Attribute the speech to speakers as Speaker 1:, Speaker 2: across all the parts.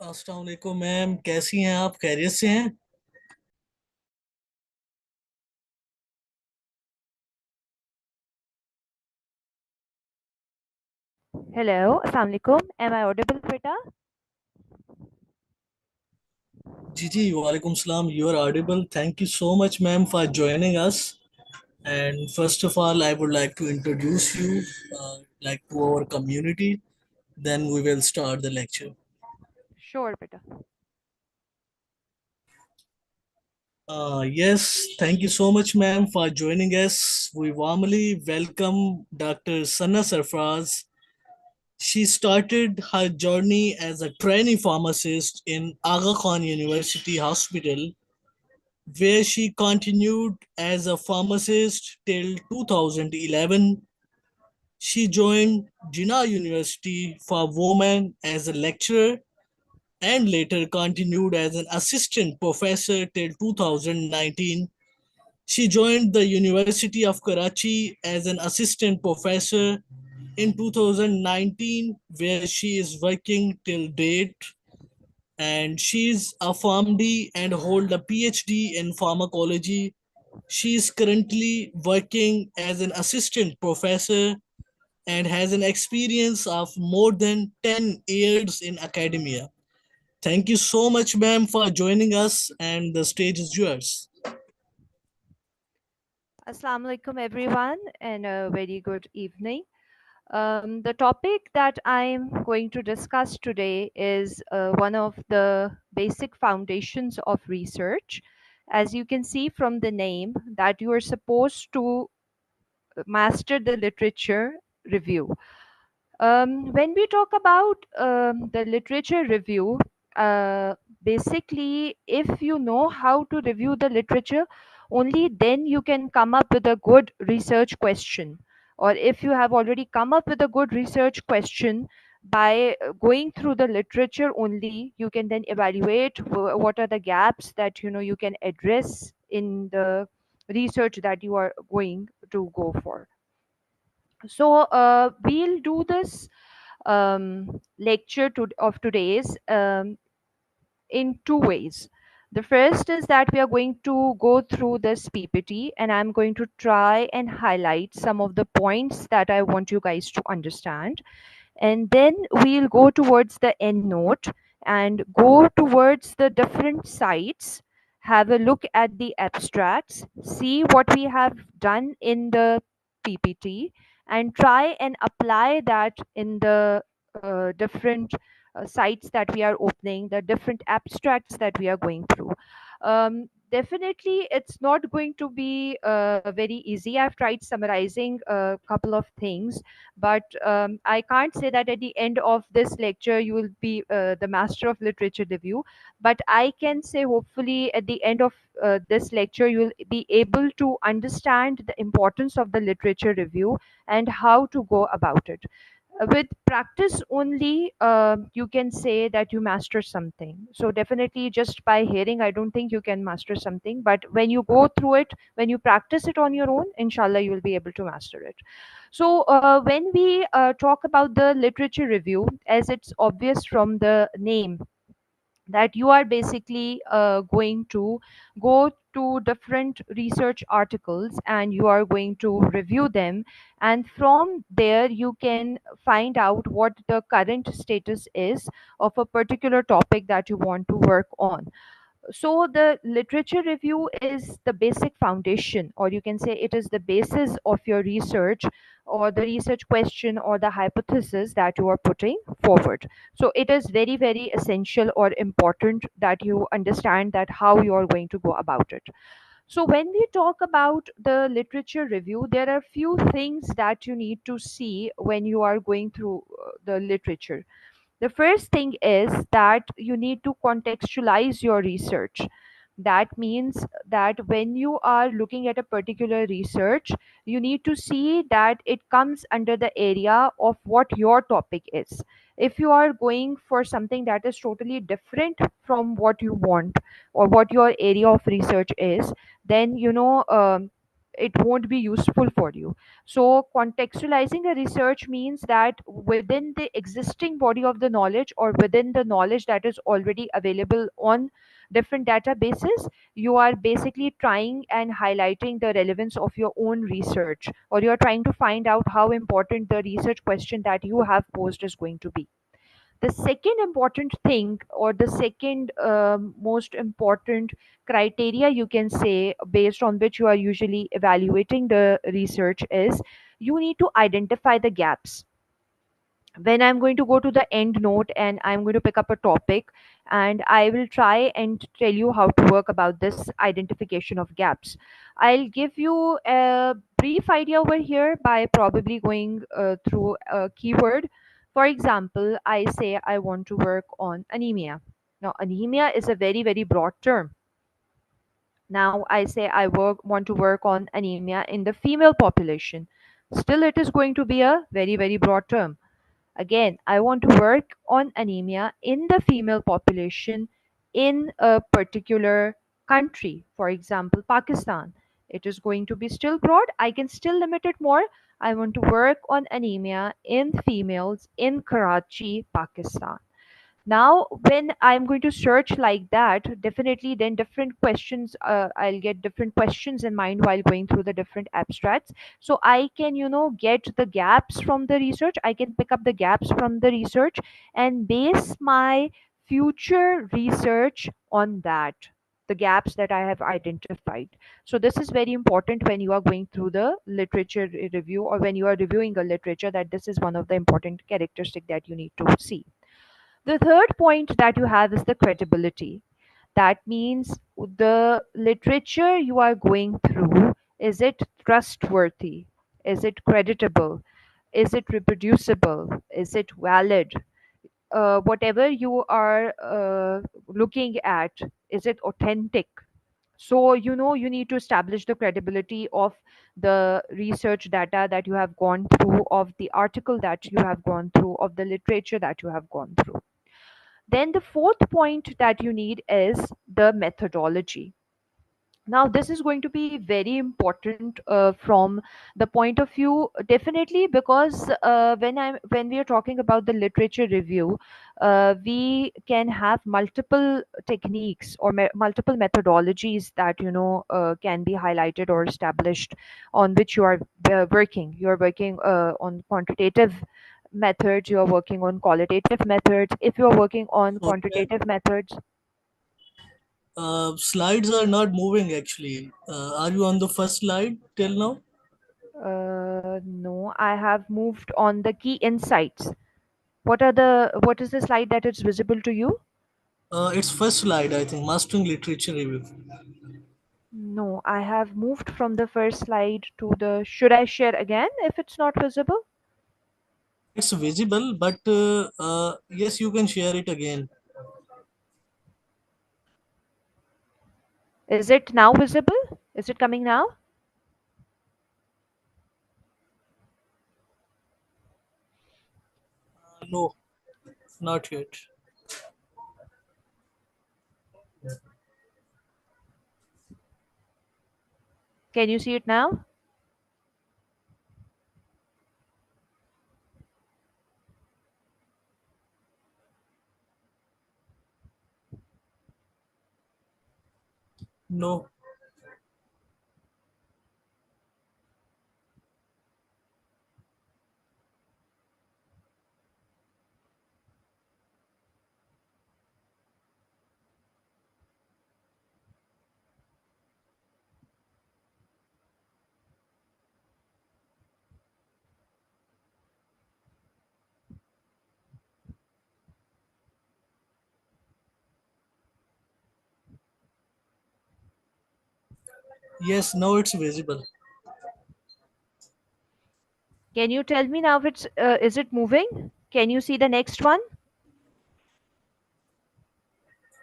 Speaker 1: अस्सलाम वालेकुम मैम, कैसी हैं आप? खैरियत से हैं?
Speaker 2: Hello, Assalamu alaikum. Am I audible, Beta?
Speaker 1: जी जी, वालेकुम सलाम. You are audible. Thank you so much, ma'am, for joining us. And first of all, I would like to introduce you, to our community. Then we will start the lecture.
Speaker 2: Sure, Beta.
Speaker 1: Yes, thank you so much, ma'am, for joining us. We warmly welcome Dr. Sana Sarfaraz. She started her journey as a trainee pharmacist in Aga Khan University Hospital, where she continued as a pharmacist till 2011. She joined Jinnah University for Women as a lecturer and later continued as an assistant professor till 2019. She joined the University of Karachi as an assistant professor in 2019, where she is working till date. And she is a PharmD and hold a PhD in pharmacology. She is currently working as an assistant professor and has an experience of more than 10 years in academia. Thank you so much, ma'am, for joining us, and the stage is yours.
Speaker 2: Assalamu alaikum, everyone, and a very good evening. The topic that I'm going to discuss today is one of the basic foundations of research. As you can see from the name, that you are supposed to master the literature review. When we talk about the literature review, basically, if you know how to review the literature, only then you can come up with a good research question. Or if you have already come up with a good research question, by going through the literature only, you can then evaluate what are the gaps that you can address in the research that you are going to go for. So we'll do this lecture of today's in two ways. The first is that we are going to go through this PPT and I'm going to try and highlight some of the points that I want you guys to understand. And then we'll go towards the end note and go towards the different sites, have a look at the abstracts, see what we have done in the PPT, and try and apply that in the different sites that we are opening, the different abstracts that we are going through. Definitely, it's not going to be very easy. I've tried summarizing a couple of things, but I can't say that at the end of this lecture you will be the master of literature review. But I can say, hopefully, at the end of this lecture, you will be able to understand the importance of the literature review and how to go about it. With practice only, you can say that you master something. So definitely, just by hearing, I don't think you can master something. But when you go through it, when you practice it on your own, inshallah, you will be able to master it. So when we talk about the literature review, as it's obvious from the name, that you are basically going to go to different research articles and you are going to review them, and from there you can find out what the current status is of a particular topic that you want to work on. So the literature review is the basic foundation, or you can say it is the basis of your research, or the research question, or the hypothesis that you are putting forward. So it is very, very essential or important that you understand that how you are going to go about it. So when we talk about the literature review, there are few things that you need to see when you are going through the literature. The first thing is that you need to contextualize your research. That means that when you are looking at a particular research, you need to see that it comes under the area of what your topic is. If you are going for something that is totally different from what you want or what your area of research is, then it won't be useful for you. So contextualizing a research means that within the existing body of the knowledge, or within the knowledge that is already available on different databases, you are basically trying and highlighting the relevance of your own research, or you are trying to find out how important the research question that you have posed is going to be. The second important thing, or the second most important criteria, you can say, based on which you are usually evaluating the research, is you need to identify the gaps. When I'm going to go to the end note and I'm going to pick up a topic, and I will try and tell you how to work about this identification of gaps. I'll give you a brief idea over here by probably going through a keyword. For example, I say I want to work on anemia. Now, anemia is a very, very broad term. Now, I say want to work on anemia in the female population. Still, it is going to be a very, very broad term. Again, I want to work on anemia in the female population in a particular country, for example, Pakistan. It is going to be still broad. I can still limit it more. I want to work on anemia in females in Karachi, Pakistan. Now, when I'm going to search like that, definitely then different questions, I'll get different questions in mind while going through the different abstracts. So I can, get the gaps from the research. I can pick up the gaps from the research and base my future research on that, the gaps that I have identified. So this is very important when you are going through the literature review, or when you are reviewing a literature, that this is one of the important characteristic that you need to see. The third point that you have is the credibility. That means the literature you are going through, is it trustworthy? Is it creditable? Is it reproducible? Is it valid? Whatever you are looking at, is it authentic? So, you need to establish the credibility of the research data that you have gone through, of the article that you have gone through, of the literature that you have gone through. Then the fourth point that you need is the methodology. Now, this is going to be very important from the point of view, definitely, because when we are talking about the literature review, we can have multiple techniques, or multiple methodologies that can be highlighted or established, on which you are working. You are working on quantitative methods, you are working on qualitative methods. If you are working on
Speaker 1: Sorry, ma'am.
Speaker 2: quantitative methods,
Speaker 1: Slides are not moving actually. Are you on the first slide till now?
Speaker 2: no, I have moved on the key insights. What is the slide that is visible to you?
Speaker 1: It's first slide, I think. Mastering literature review.
Speaker 2: No, I have moved from the first slide to the, should I share again if it's not visible?
Speaker 1: It's visible, but yes, you can share it again.
Speaker 2: Is it now visible? Is it coming now?
Speaker 1: No, not yet.
Speaker 2: Can you see it now?
Speaker 1: No. Yes, now it's visible.
Speaker 2: Can you tell me now if it's is it moving? Can you see the next one?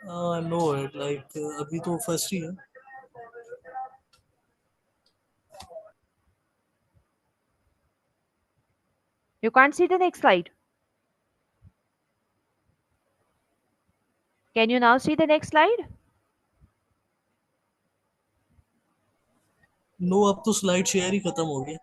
Speaker 1: No, like अभी तो first ही है.
Speaker 2: You can't see the next slide. Can you now see the next slide?
Speaker 1: No, अब तो slide share ही खत्म हो गया.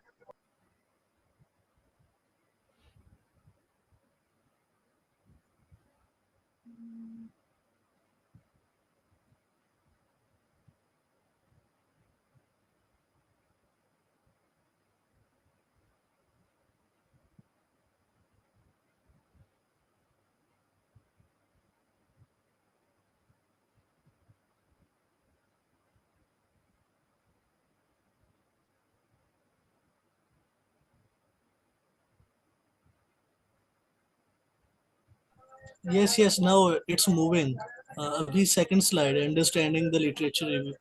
Speaker 1: Yes, yes, now it's moving. अभी second slide, understanding the literature review.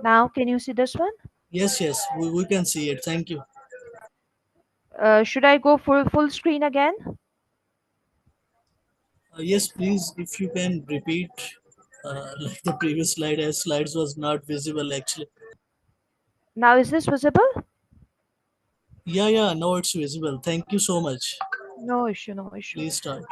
Speaker 2: Now, can you see this one?
Speaker 1: Yes, yes, we can see it. Thank you.
Speaker 2: Should I go full screen again?
Speaker 1: Yes, please, if you can repeat like the previous slide, as slides was not visible actually.
Speaker 2: Now, is this visible?
Speaker 1: Yeah, yeah, now it's visible. Thank you so much.
Speaker 2: No issue, no issue.
Speaker 1: Please start.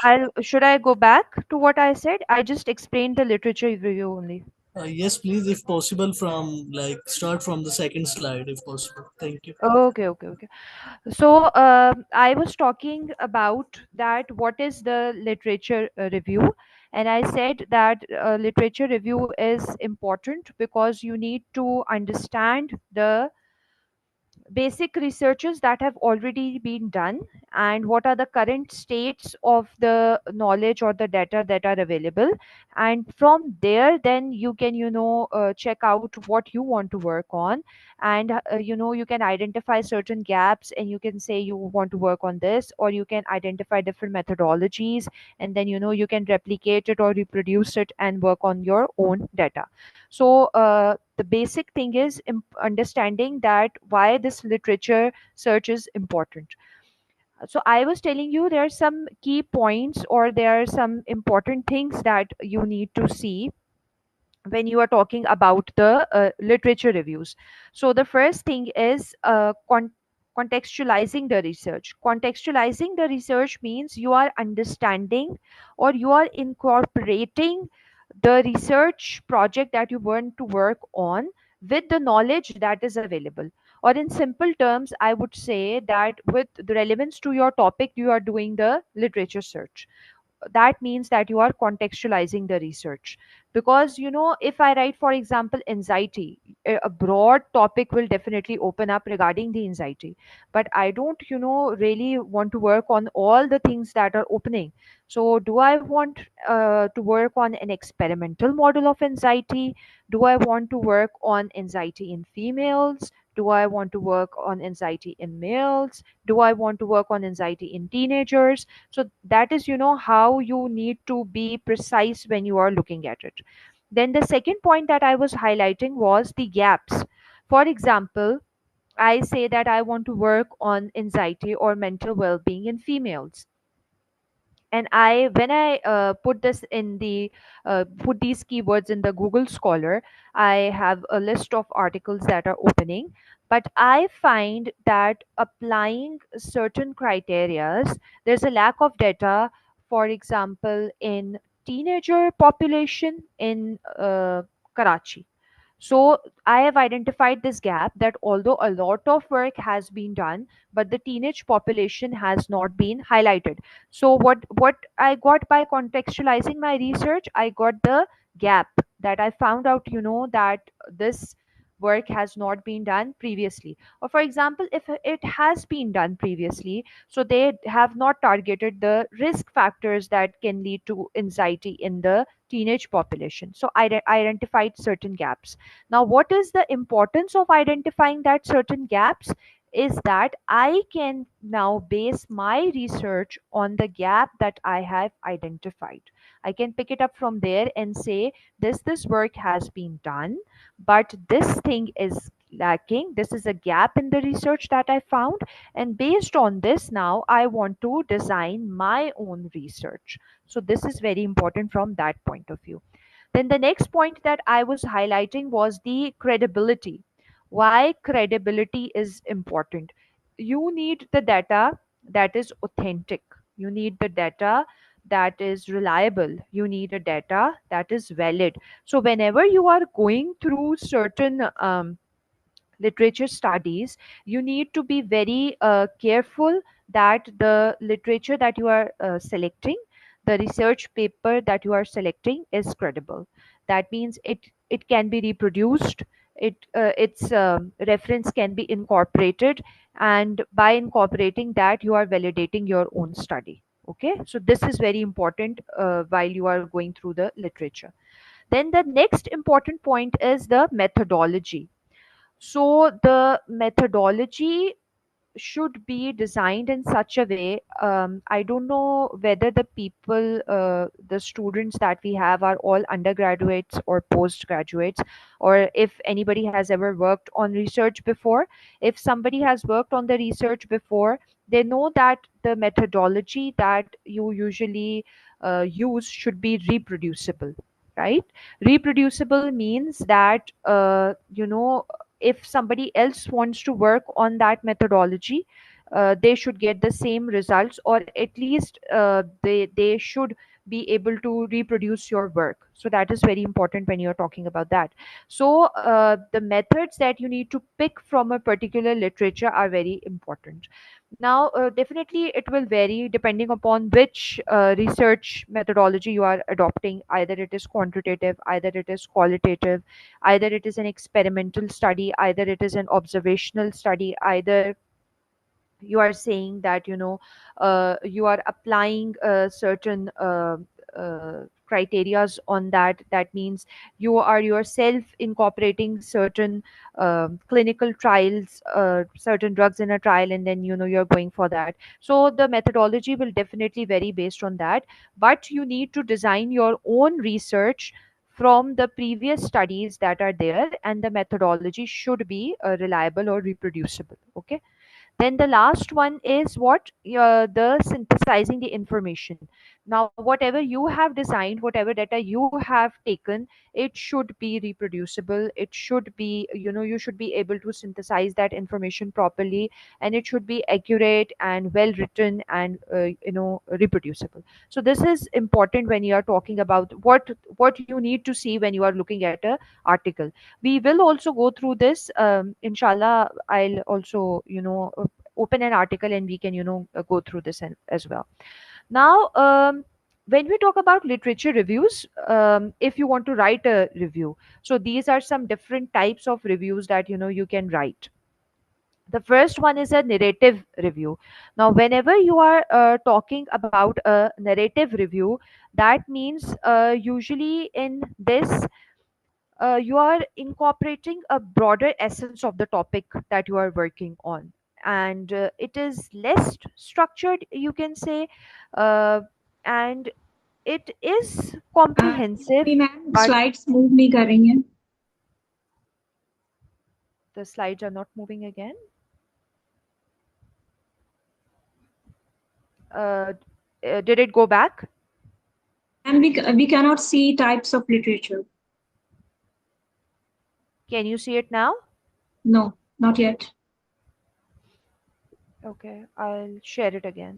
Speaker 2: Should I go back to what I said? I just explained the literature review only.
Speaker 1: Yes, please, if possible, from like start from the second slide, if possible. Thank you.
Speaker 2: Okay, okay, okay. So I was talking about that what is the literature review, and I said that literature review is important because you need to understand the basic researches that have already been done and what are the current states of the knowledge or the data that are available, and from there then you can check out what you want to work on, and you can identify certain gaps and you can say you want to work on this, or you can identify different methodologies and then you can replicate it or reproduce it and work on your own data. So the basic thing is understanding that why this literature search is important. So I was telling you there are some key points or there are some important things that you need to see when you are talking about the literature reviews. So the first thing is contextualizing the research. Contextualizing the research means you are understanding or you are incorporating the research project that you want to work on with the knowledge that is available. Or in simple terms, I would say that with the relevance to your topic, you are doing the literature search. That means that you are contextualizing the research, because if I write, for example, anxiety, a broad topic will definitely open up regarding the anxiety, but I don't really want to work on all the things that are opening. So do I want to work on an experimental model of anxiety? Do I want to work on anxiety in females? Do I want to work on anxiety in males? Do I want to work on anxiety in teenagers? So that is how you need to be precise when you are looking at it. Then the second point that I was highlighting was the gaps. For example, I say that I want to work on anxiety or mental well-being in females, and I when I put this in the put these keywords in the Google Scholar, I have a list of articles that are opening, but I find that applying certain criterias, there's a lack of data. For example, in teenager population in Karachi. So I have identified this gap, that although a lot of work has been done, but the teenage population has not been highlighted. So what I got by contextualizing my research, I got the gap that I found out, that this work has not been done previously. Or for example, if it has been done previously, so they have not targeted the risk factors that can lead to anxiety in the teenage population. So I identified certain gaps. Now, what is the importance of identifying that certain gaps? Is that I can now base my research on the gap that I have identified. I can pick it up from there and say, this work has been done, but this thing is lacking. This is a gap in the research that I found. And based on this, now I want to design my own research. So, this is very important from that point of view. Then the next point that I was highlighting was the credibility. Why credibility is important? You need the data that is authentic. You need the data that is reliable. You need a data that is valid. So whenever you are going through certain literature studies, you need to be very careful that the literature that you are selecting, the research paper that you are selecting, is credible. That means it can be reproduced, its reference can be incorporated, and by incorporating that, you are validating your own study. Okay, so this is very important while you are going through the literature. Then the next important point is the methodology. So the methodology should be designed in such a way. I don't know whether the people, the students that we have are all undergraduates or postgraduates, or if anybody has ever worked on research before. If somebody has worked on the research before, they know that the methodology that you usually use should be reproducible, right? Reproducible means that, if somebody else wants to work on that methodology, they should get the same results, or at least they should be able to reproduce your work. So that is very important when you're talking about that. So the methods that you need to pick from a particular literature are very important. Now, definitely it will vary depending upon which research methodology you are adopting. Either it is quantitative, either it is qualitative, either it is an experimental study, either it is an observational study, either you are saying that, you are applying certain criterias on that. That means you are yourself incorporating certain clinical trials, certain drugs in a trial, and then you're going for that. So the methodology will definitely vary based on that, but you need to design your own research from the previous studies that are there, and the methodology should be reliable or reproducible. Okay. Then the last one is what, the synthesizing the information. Now, whatever you have designed, whatever data you have taken, it should be reproducible. It should be, you should be able to synthesize that information properly, and it should be accurate and well written and reproducible. So this is important when you are talking about what you need to see when you are looking at a article. We will also go through this, inshallah. I'll also open an article, and we can go through this as well. Now, when we talk about literature reviews, if you want to write a review, so these are some different types of reviews that you can write. The first one is a narrative review. Now, whenever you are talking about a narrative review, that means, usually in this, you are incorporating a broader essence of the topic that you are working on, and it is less structured, you can say, uh, and it is
Speaker 3: Excuse
Speaker 2: comprehensive.
Speaker 3: me, ma'am.
Speaker 2: But
Speaker 3: Slides move नहीं कर रही हैं.
Speaker 2: the slides are not moving again. uh, did it go back?
Speaker 3: And we cannot see types of literature.
Speaker 2: Can you see it now?
Speaker 3: No, not yet.
Speaker 2: Okay, I'll share it again.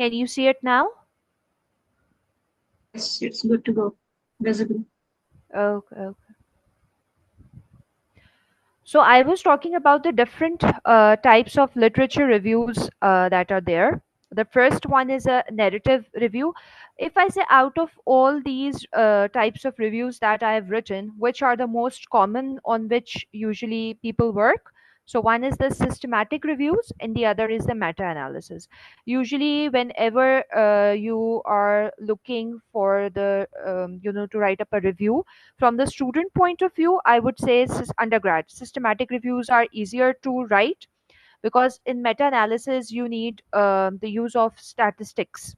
Speaker 2: Can you see it now?
Speaker 3: Yes, it's good to go. Visible.
Speaker 2: Okay. So I was talking about the different types of literature reviews that are there. The first one is a narrative review. If I say out of all these types of reviews that I have written, which are the most common on which usually people work? So one is the systematic reviews, and the other is the meta-analysis. Usually, whenever you are looking for the to write up a review, from the student point of view, I would say undergrad systematic reviews are easier to write, because in meta analysis you need the use of statistics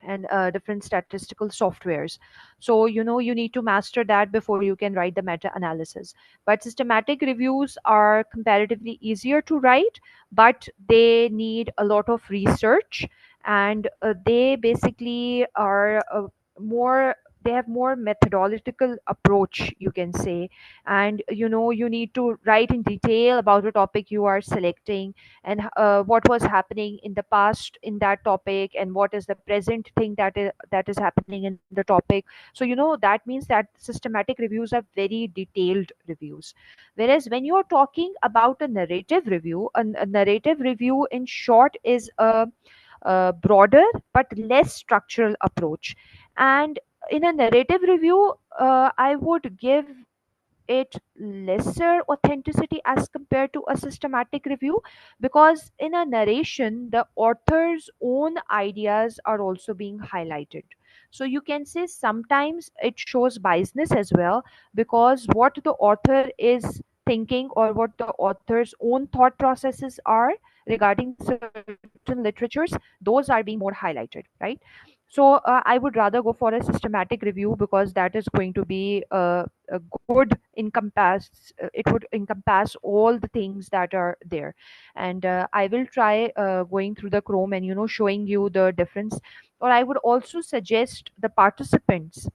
Speaker 2: and different statistical softwares. So you need to master that before you can write the meta analysis. But systematic reviews are comparatively easier to write, but they need a lot of research, and they basically are more they have more methodological approach, you can say. And you need to write in detail about the topic you are selecting, and what was happening in the past in that topic, and what is the present thing that is happening in the topic. So that means that systematic reviews are very detailed reviews. Whereas when you are talking about a narrative review, a narrative review in short is a broader but less structural approach. And in a narrative review, I would give it lesser authenticity as compared to a systematic review, because in a narration the author's own ideas are also being highlighted. So you can say sometimes it shows biasness as well, because what the author is thinking, or what the author's own thought processes are regarding certain literatures, those are being more highlighted, right? So I would rather go for a systematic review, because that is going to be a good encompass it would encompass all the things that are there. And I will try going through the Chrome and showing you the difference. Or I would also suggest the participants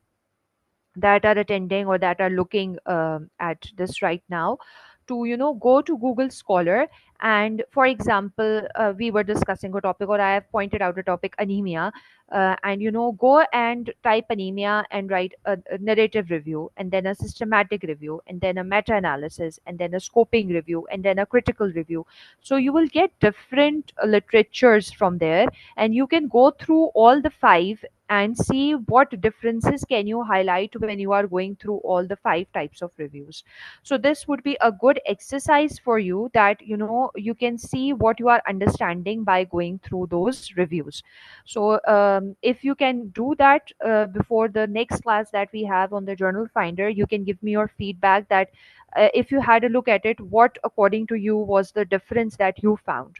Speaker 2: that are attending or that are looking at this right now to go to Google Scholar. And for example, we were discussing a topic, or I have pointed out a topic, anemia. And go and type anemia and write a narrative review, and then a systematic review, and then a meta analysis, and then a scoping review, and then a critical review. So you will get different literatures from there, and you can go through all the five and see what differences can you highlight when you are going through all the five types of reviews. So this would be a good exercise for you, that you can see what you are understanding by going through those reviews. So if you can do that before the next class that we have on the journal finder, you can give me your feedback that if you had a look at it, what according to you was the difference that you found,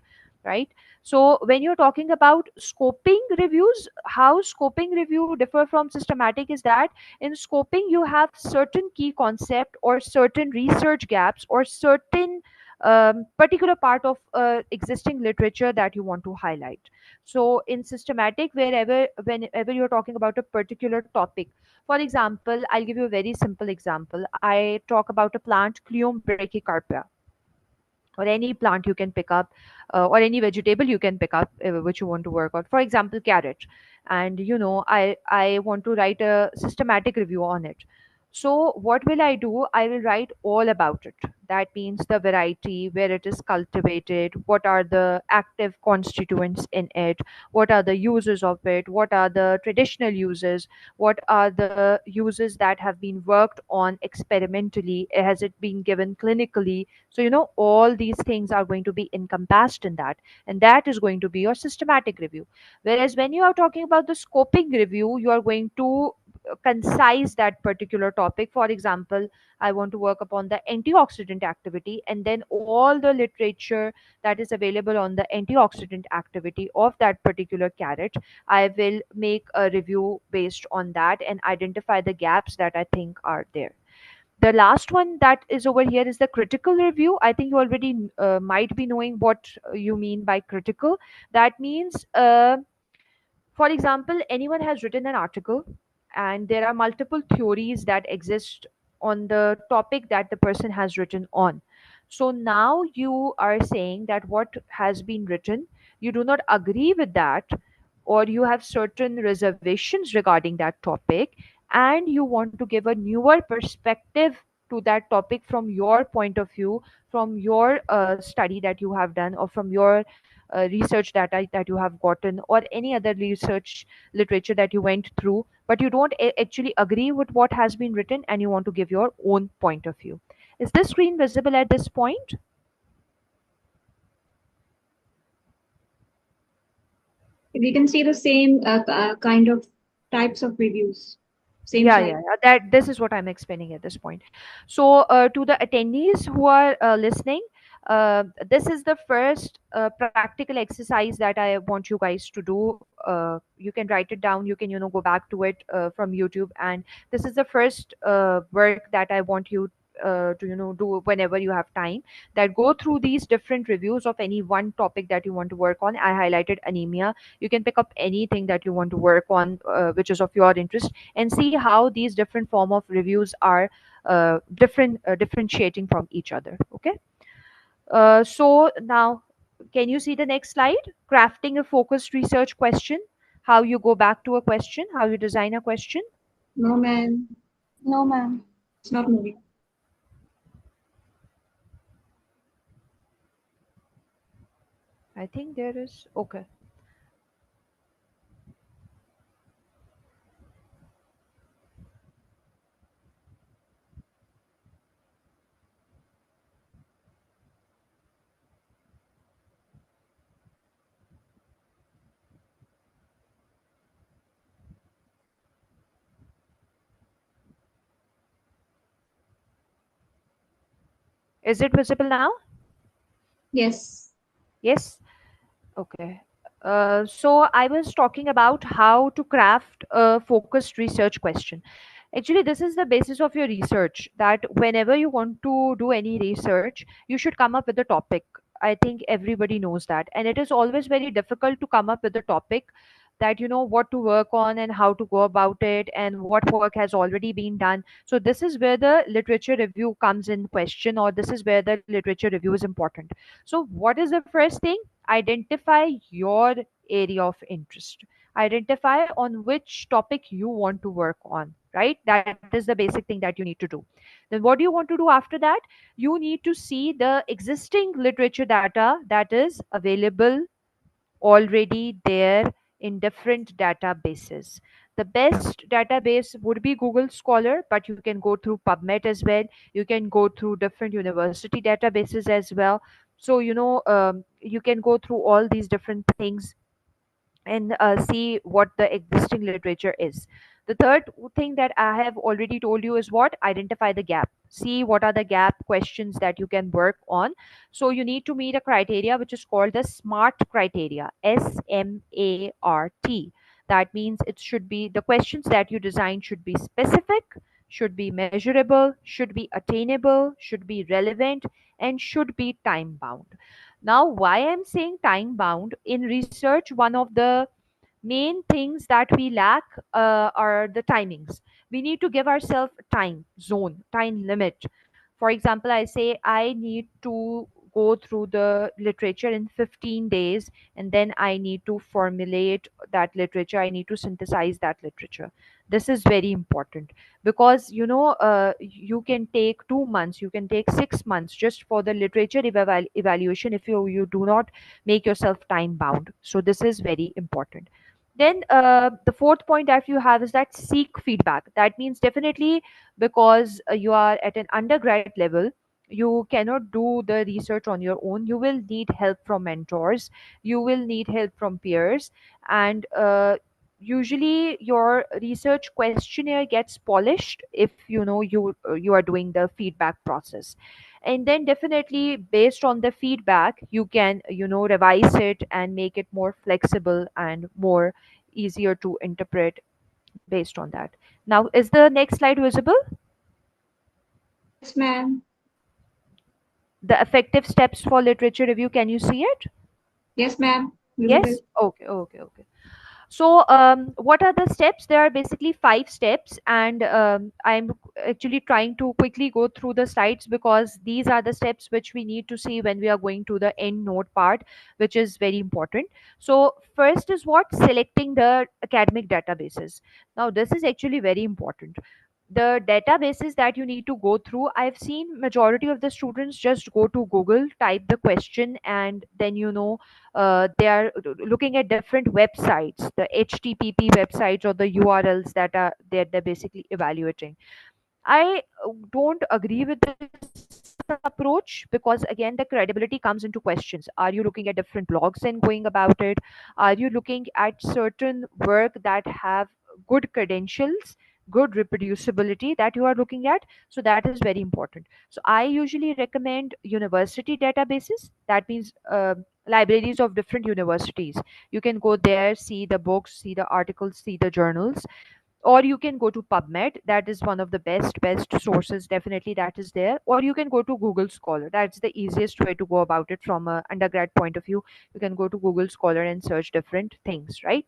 Speaker 2: right? So when you're talking about scoping reviews, how scoping review differ from systematic is that in scoping you have certain key concept or certain research gaps or certain particular part of existing literature that you want to highlight. So in systematic, whenever you're talking about a particular topic, for example, I'll give you a very simple example. I talk about a plant, Clium brachycarpia, or any plant you can pick up, or any vegetable you can pick up, which you want to work on, for example carrot. And I want to write a systematic review on it. So what will I do? I will write all about it. That means the variety, where it is cultivated, what are the active constituents in it, what are the uses of it, what are the traditional uses, what are the uses that have been worked on experimentally, has it been given clinically. So all these things are going to be encompassed in that, and that is going to be your systematic review. Whereas when you are talking about the scoping review, you are going to concise that particular topic. For example, I want to work upon the antioxidant activity, and then all the literature that is available on the antioxidant activity of that particular carrot, I will make a review based on that and identify the gaps that I think are there. The last one that is over here is the critical review. I think you already might be knowing what you mean by critical. That means for example, anyone has written an article, and there are multiple theories that exist on the topic that the person has written on. So now you are saying that what has been written, you do not agree with that, or you have certain reservations regarding that topic, and you want to give a newer perspective to that topic from your point of view, from your study that you have done, or from your research data that you have gotten, or any other research literature that you went through, but you don't actually agree with what has been written and you want to give your own point of view. Is this screen visible at this point?
Speaker 3: We can see the same kind of types of reviews, same
Speaker 2: Yeah,
Speaker 3: slide.
Speaker 2: yeah, yeah. That this is what I'm explaining at this point. So, to the attendees who are listening, this is the first practical exercise that I want you guys to do. You can write it down. You can, go back to it from YouTube. And this is the first work that I want you to, do whenever you have time. That go through these different reviews of any one topic that you want to work on. I highlighted anemia. You can pick up anything that you want to work on, which is of your interest, and see how these different form of reviews are differentiating from each other. Okay. So now, can you see the next slide? Crafting a focused research question. How you go back to a question, how you design a question.
Speaker 3: No, ma'am.
Speaker 4: No, ma'am.
Speaker 3: It's not moving.
Speaker 2: I think there is. Okay. Is it visible now?
Speaker 3: Yes.
Speaker 2: Yes. Okay. So I was talking about how to craft a focused research question. Actually, this is the basis of your research, that whenever you want to do any research, you should come up with a topic. I think everybody knows that. And it is always very difficult to come up with a topic that you know what to work on and how to go about it and what work has already been done. So this is where the literature review comes in question, or this is where the literature review is important. So what is the first thing? Identify your area of interest. Identify on which topic you want to work on, right? That is the basic thing that you need to do. Then what do you want to do after that? You need to see the existing literature data that is available already there in different databases. The best database would be Google Scholar, but you can go through PubMed as well. You can go through different university databases as well. So, you can go through all these different things and see what the existing literature is. The third thing that I have already told you is what? Identify the gap. See what are the gap questions that you can work on. So you need to meet a criteria which is called the SMART criteria. SMART. That means it should be the questions that you design should be specific, should be measurable, should be attainable, should be relevant, and should be time bound. Now, why I'm saying time bound in research, one of the main things that we lack are the timings. We need to give ourselves time zone, time limit. For example, I say I need to go through the literature in 15 days, and then I need to formulate that literature. I need to synthesize that literature. This is very important because you can take 2 months, you can take 6 months just for the literature evaluation if you do not make yourself time bound. So this is very important. Then the fourth point that you have is that seek feedback. That means definitely, because you are at an undergrad level, you cannot do the research on your own. You will need help from mentors, you will need help from peers, and usually your research questionnaire gets polished if you are doing the feedback process. And then definitely based on the feedback you can revise it and make it more flexible and more easier to interpret based on that. Now, is the next slide visible?
Speaker 3: Yes, ma'am.
Speaker 2: The effective steps for literature review, can you see it?
Speaker 3: Yes, ma'am. Visible.
Speaker 2: Yes. Okay, okay, okay. So what are the steps? There are basically 5 steps, and I'm actually trying to quickly go through the slides because these are the steps which we need to see when we are going to the end note part, which is very important. So first is what? Selecting the academic databases. Now this is actually very important. The databases that you need to go through, I've seen majority of the students just go to Google, type the question, and then they are looking at different websites, the HTTP websites or the URLs that they're basically evaluating. I don't agree with this approach, because again, the credibility comes into questions. Are you looking at different blogs and going about it? Are you looking at certain work that have good credentials, good reproducibility that you are looking at? So that is very important. So I usually recommend university databases. That means libraries of different universities. You can go there, see the books, see the articles, see the journals, or you can go to PubMed. That is one of the best sources, definitely, that is there. Or you can go to Google Scholar. That's the easiest way to go about it from a undergrad point of view. You can go to Google Scholar and search different things, right?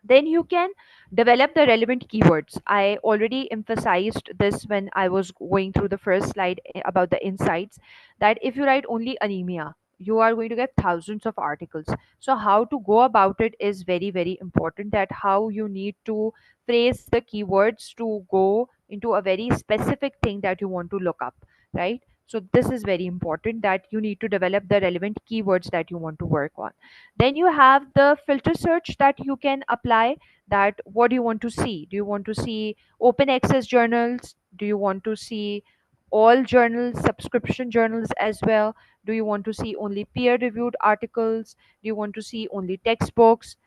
Speaker 2: Then you can develop the relevant keywords. I already emphasized this when I was going through the first slide about the insights, that if you write only anemia, you are going to get thousands of articles. So how to go about it is very, very important, that how you need to phrase the keywords to go into a very specific thing that you want to look up, right? So this is very important, that you need to develop the relevant keywords that you want to work on. Then you have the filter search that you can apply, that what do you want to see? Do you want to see open access journals? Do you want to see all journals, subscription journals as well? Do you want to see only peer reviewed articles? Do you want to see only textbooks?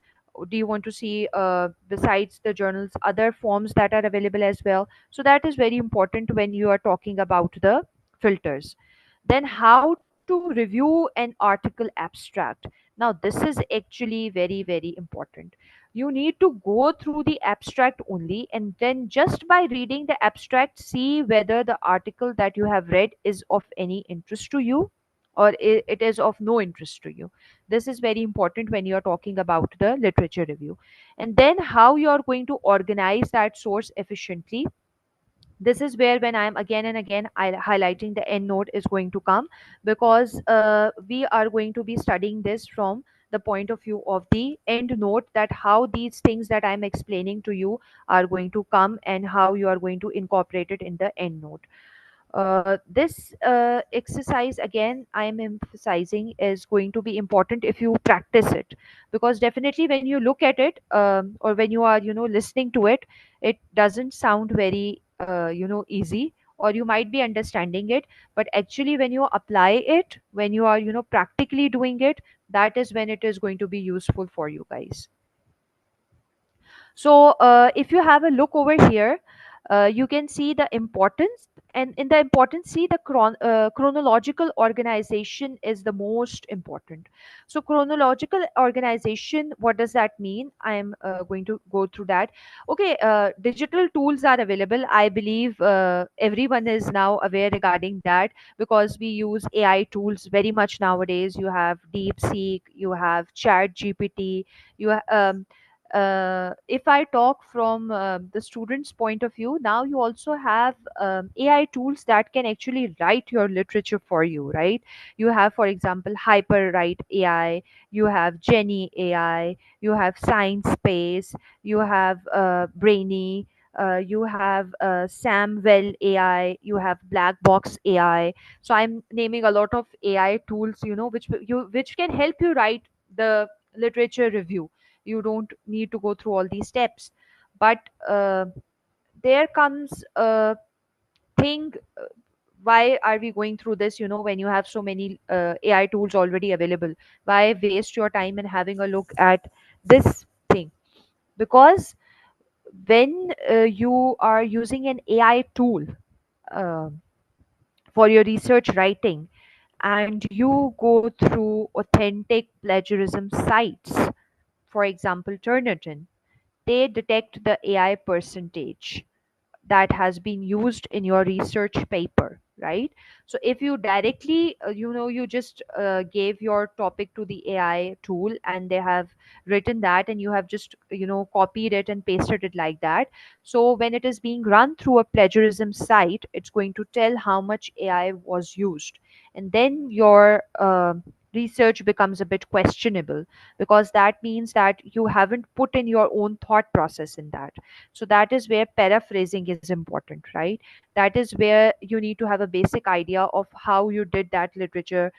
Speaker 2: Do you want to see, besides the journals, other forms that are available as well? So that is very important when you are talking about the filters. Then how to review an article abstract. Now this is actually very, very important. You need to go through the abstract only, and then just by reading the abstract, see whether the article that you have read is of any interest to you, or it is of no interest to you. This is very important when you are talking about the literature review. And then how you are going to organize that source efficiently. This is where, when I'm again and again highlighting, the end note is going to come, because we are going to be studying this from the point of view of the end note, that how these things that I'm explaining to you are going to come, and how you are going to incorporate it in the end note. This exercise, again, I am emphasizing, is going to be important if you practice it, because definitely when you look at it, or when you are listening to it, it doesn't sound very easy, or you might be understanding it, but actually when you apply it, when you are practically doing it, that is when it is going to be useful for you guys. So, if you have a look over here, you can see the importance. And in the importance, see the chronological organization is the most important. So, chronological organization, what does that mean? I am going to go through that. Okay, digital tools are available. I believe everyone is now aware regarding that, because we use AI tools very much nowadays. You have DeepSeek, you have Chat GPT, if I talk from the student's point of view, now you also have AI tools that can actually write your literature for you, right? You have, for example, Hyperwrite AI, you have Jenny AI, you have Science Space, you have Brainy. You have Samwell AI, you have Black Box AI. So I'm naming a lot of AI tools, which can help you write the literature review. You don't need to go through all these steps, but there comes a thing. Why are we going through this, when you have so many AI tools already available? Why waste your time in having a look at this thing? Because when you are using an AI tool uh, for your research writing, and you go through authentic plagiarism sites, for example Turnitin, they detect the AI percentage that has been used in your research paper, right? So if you directly you just gave your topic to the AI tool, and they have written that, and you have just copied it and pasted it like that, so when it is being run through a plagiarism site, it's going to tell how much AI was used, and then your research becomes a bit questionable, because that means that you haven't put in your own thought process in that. So that is where paraphrasing is important, right? That is where you need to have a basic idea of how you did that literature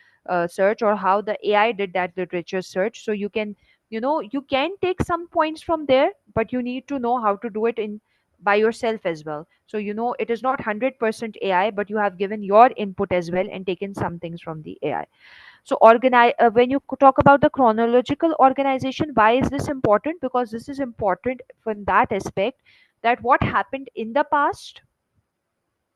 Speaker 2: search, or how the AI did that literature search. So you can, you can take some points from there, but you need to know how to do it in by yourself as well. So it is not 100% AI, but you have given your input as well and taken some things from the AI. So when you talk about the chronological organization, why is this important? Because this is important from that aspect, that what happened in the past,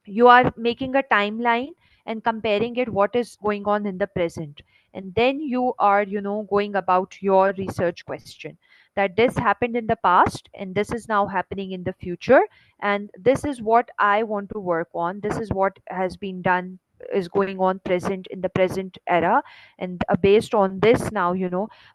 Speaker 2: you are making a timeline and comparing it what is going on in the present, and then you are going about your research question, that this happened in the past and this is now happening in the future, and this is what I want to work on, this is what has been done, is going on present in the present era. And based on this now,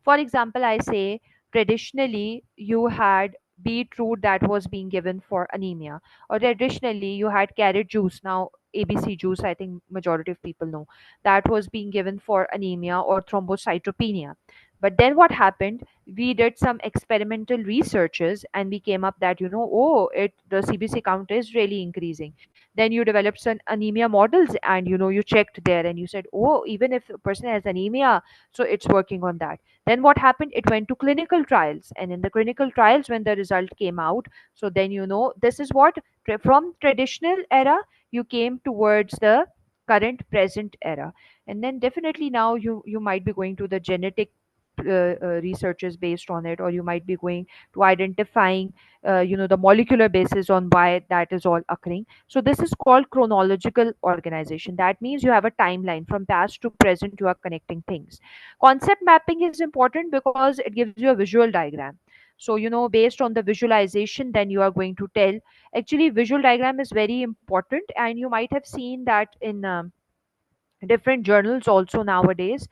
Speaker 2: for example, I say traditionally you had beetroot that was being given for anemia, or additionally you had carrot juice, now ABC juice, I think majority of people know, that was being given for anemia or thrombocytopenia. But then what happened, we did some experimental researches and we came up that, oh, it the CBC count is really increasing. Then you developed some anemia models, and you checked there and you said, oh, even if a person has anemia, so it's working on that. Then what happened, it went to clinical trials, and in the clinical trials when the result came out, so then this is what, from traditional era you came towards the current present era. And then definitely now you might be going to the genetic researches based on it, or you might be going to identifying the molecular basis on why that is all occurring. So this is called chronological organization. That means you have a timeline from past to present, you are connecting things. Concept mapping is important because it gives you a visual diagram. So based on the visualization, then you are going to tell. Actually, visual diagram is very important, and you might have seen that in different journals also nowadays.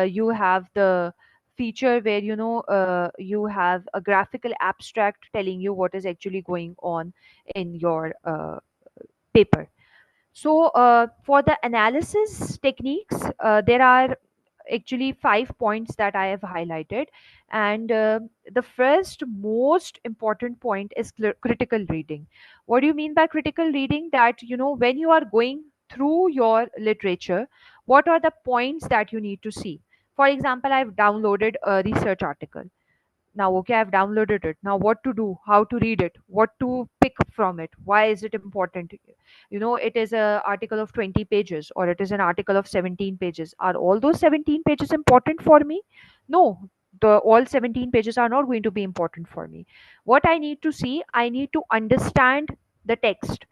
Speaker 2: You have the feature where you have a graphical abstract telling you what is actually going on in your paper. So, for the analysis techniques, there are actually 5 points that I have highlighted. And the first most important point is critical reading. What do you mean by critical reading? That, when you are going through your literature, what are the points that you need to see? For example, I've downloaded a research article. Now, okay, I've downloaded it. Now, what to do, how to read it, what to pick from it, why is it important? It is a article of 20 pages, or it is an article of 17 pages. Are all those 17 pages important for me? No, the all 17 pages are not going to be important for me. What I need to see, I need to understand the text.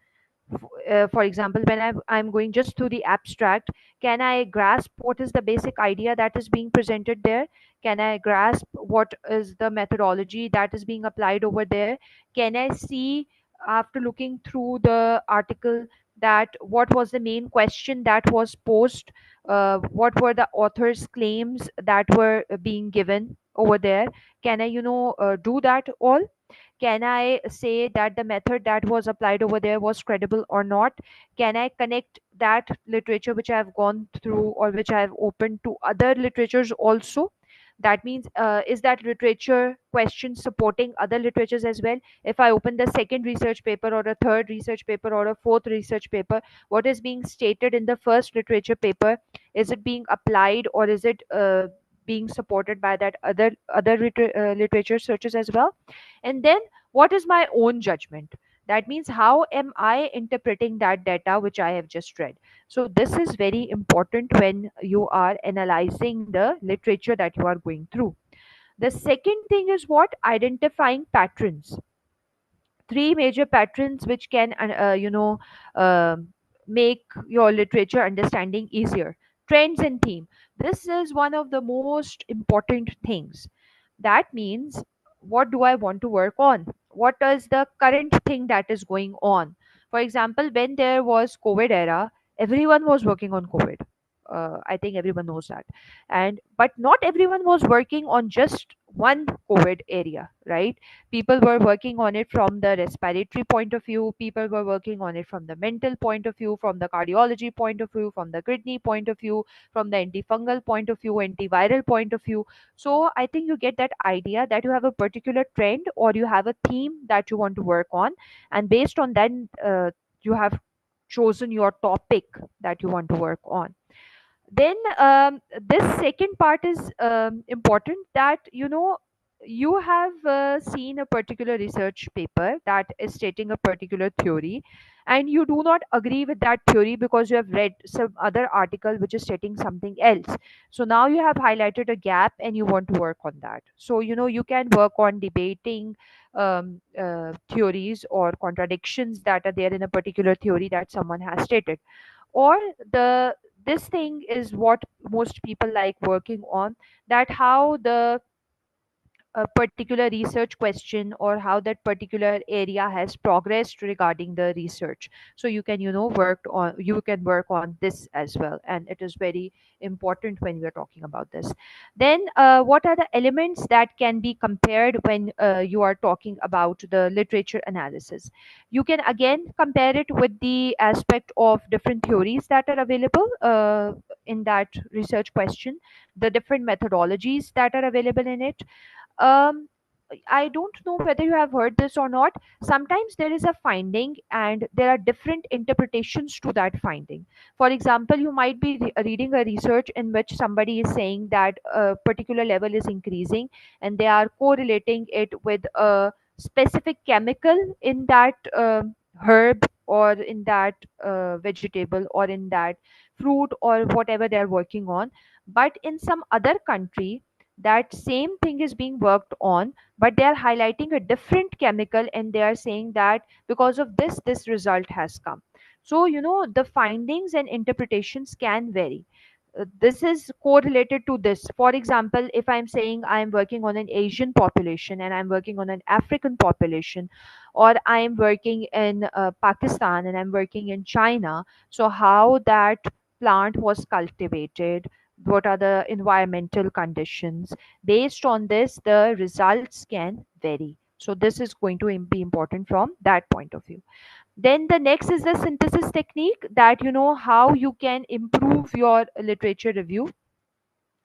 Speaker 2: For example, when I'm going just through the abstract, can I grasp what is the basic idea that is being presented there? Can I grasp what is the methodology that is being applied over there? Can I see, after looking through the article, that what was the main question that was posed? What were the author's claims that were being given over there? Can I do that all? Can I say that the method that was applied over there was credible or not? Can I connect that literature which I have gone through or which I have opened to other literatures also? That means, is that literature question supporting other literatures as well? If I open the second research paper, or a third research paper, or a fourth research paper, what is being stated in the first literature paper, is it being applied, or is it being supported by that other literature searches as well? And then, what is my own judgment? That means, how am I interpreting that data which I have just read? So this is very important when you are analyzing the literature that you are going through. The second thing is what? Identifying patterns. Three major patterns which can make your literature understanding easier. Trends and theme. This is one of the most important things. That means, what do I want to work on? What is the current thing that is going on? For example, when there was COVID era, everyone was working on COVID. I think everyone knows that. And but not everyone was working on just one COVID area, right? People were working on it from the respiratory point of view. People were working on it from the mental point of view, from the cardiology point of view, from the kidney point of view, from the antifungal point of view, antiviral point of view. So I think you get that idea that you have a particular trend or you have a theme that you want to work on, and based on that, you have chosen your topic that you want to work on. Then this second part is important, that you have seen a particular research paper that is stating a particular theory, and you do not agree with that theory because you have read some other article which is stating something else. So now you have highlighted a gap and you want to work on that. So you can work on debating theories or contradictions that are there in a particular theory that someone has stated. Or the this thing is what most people like working on, that how the a particular research question or how that particular area has progressed regarding the research. So you can work on this as well, and it is very important when we are talking about this. Then what are the elements that can be compared when you are talking about the literature analysis? You can again compare it with the aspect of different theories that are available in that research question, the different methodologies that are available in it. um I don't know whether you have heard this or not. Sometimes there is a finding and there are different interpretations to that finding. For example, you might be reading a research in which somebody is saying that a particular level is increasing, and they are correlating it with a specific chemical in that herb, or in that vegetable, or in that fruit, or whatever they are working on. But in some other country, that same thing is being worked on, but they are highlighting a different chemical, and they are saying that because of this result has come. So the findings and interpretations can vary. This is correlated to this. For example, if I'm saying I'm working on an Asian population, and I'm working on an African population, or I'm working in Pakistan, and I'm working in China, so how that plant was cultivated, what are the environmental conditions, based on this the results can vary. So this is going to be important from that point of view. Then the next is the synthesis technique, that how you can improve your literature review.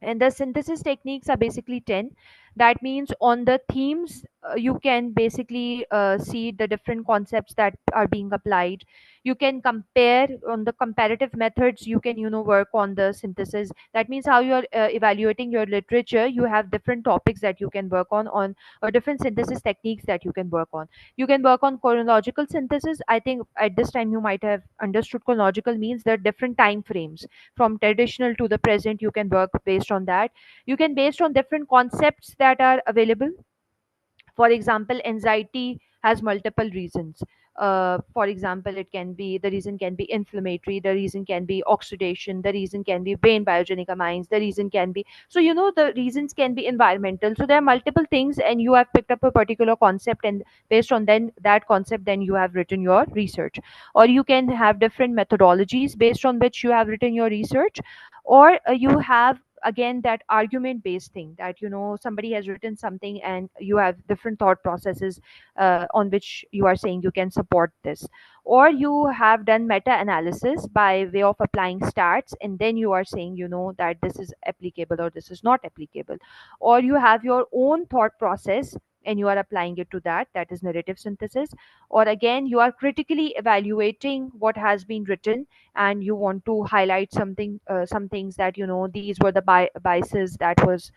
Speaker 2: And the synthesis techniques are basically 10. That means on the themes, you can basically see the different concepts that are being applied. You can compare on the comparative methods. You can work on the synthesis. That means how you are evaluating your literature. You have different topics that you can work on, or different synthesis techniques that you can work on. You can work on chronological synthesis. I think at this time you might have understood chronological means there are different time frames from traditional to the present. You can work based on that. You can based on different concepts that are available. For example, anxiety has multiple reasons. For example, it can be, the reason can be inflammatory, the reason can be oxidation, the reason can be brain biogenic amines, the reason can be, so the reasons can be environmental. So there are multiple things, and you have picked up a particular concept, and based on then that concept, then you have written your research. Or you can have different methodologies based on which you have written your research. Or you have again that argument based thing, that somebody has written something and you have different thought processes on which you are saying you can support this. Or you have done meta analysis by way of applying stats, and then you are saying that this is applicable or this is not applicable. Or you have your own thought process and you are applying it to that, that is narrative synthesis. Or again, you are critically evaluating what has been written, and you want to highlight something, some things, that these were the biases that was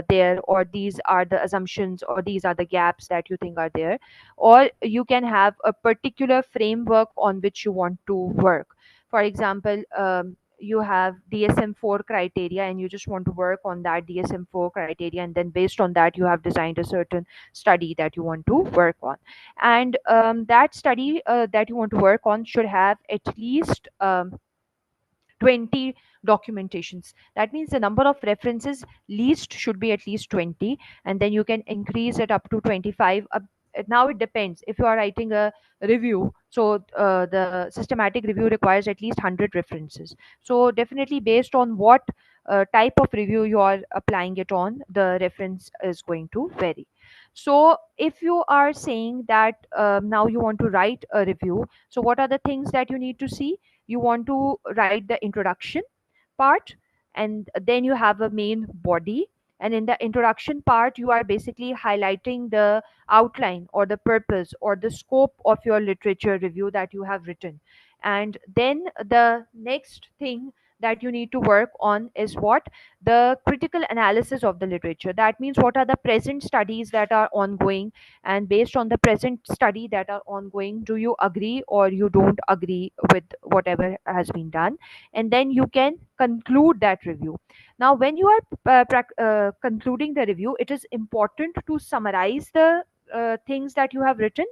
Speaker 2: there, or these are the assumptions, or these are the gaps that you think are there. Or you can have a particular framework on which you want to work. For example, you have DSM-4 criteria, and you just want to work on that DSM-4 criteria, and then based on that you have designed a certain study that you want to work on. And that study that you want to work on should have at least 20 documentations. That means the number of references least should be at least 20, and then you can increase it up to 25. now it depends. If you are writing a review, so the systematic review requires at least 100 references. So definitely based on what type of review you are applying it on, the reference is going to vary. So if you are saying that now you want to write a review, so what are the things that you need to see? You want to write the introduction part, and then you have a main body. And in the introduction part, you are basically highlighting the outline or the purpose or the scope of your literature review that you have written. And then the next thing that you need to work on is what? The critical analysis of the literature. That means what are the present studies that are ongoing, and based on the present study that are ongoing, do you agree or you don't agree with whatever has been done? And then you can conclude that review. Now when you are concluding the review, it is important to summarize the things that you have written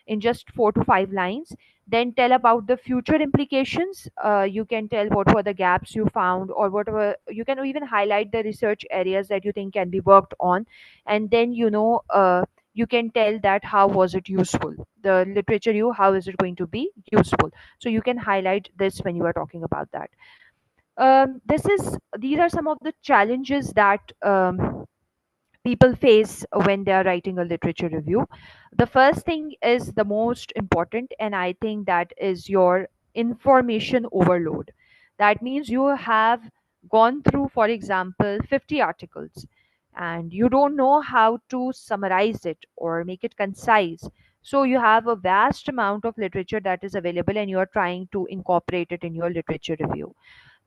Speaker 2: in just 4 to 5 lines. Then tell about the future implications. You can tell what were the gaps you found, or whatever. You can even highlight the research areas that you think can be worked on. And then you can tell that how was it useful, the literature you, how is it going to be useful. So you can highlight this when you are talking about that. These are some of the challenges that people face when they are writing a literature review. The first thing is the most important, and I think that is your information overload. That means you have gone through, for example, 50 articles, and you don't know how to summarize it or make it concise. So you have a vast amount of literature that is available, and you are trying to incorporate it in your literature review.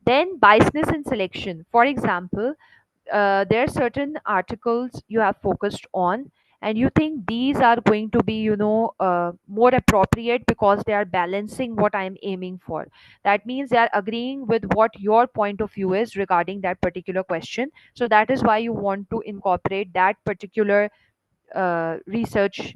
Speaker 2: Then biasness in selection. For example, there are certain articles you have focused on, and you think these are going to be more appropriate because they are balancing what I'm aiming for. That means they are agreeing with what your point of view is regarding that particular question. So that is why you want to incorporate that particular research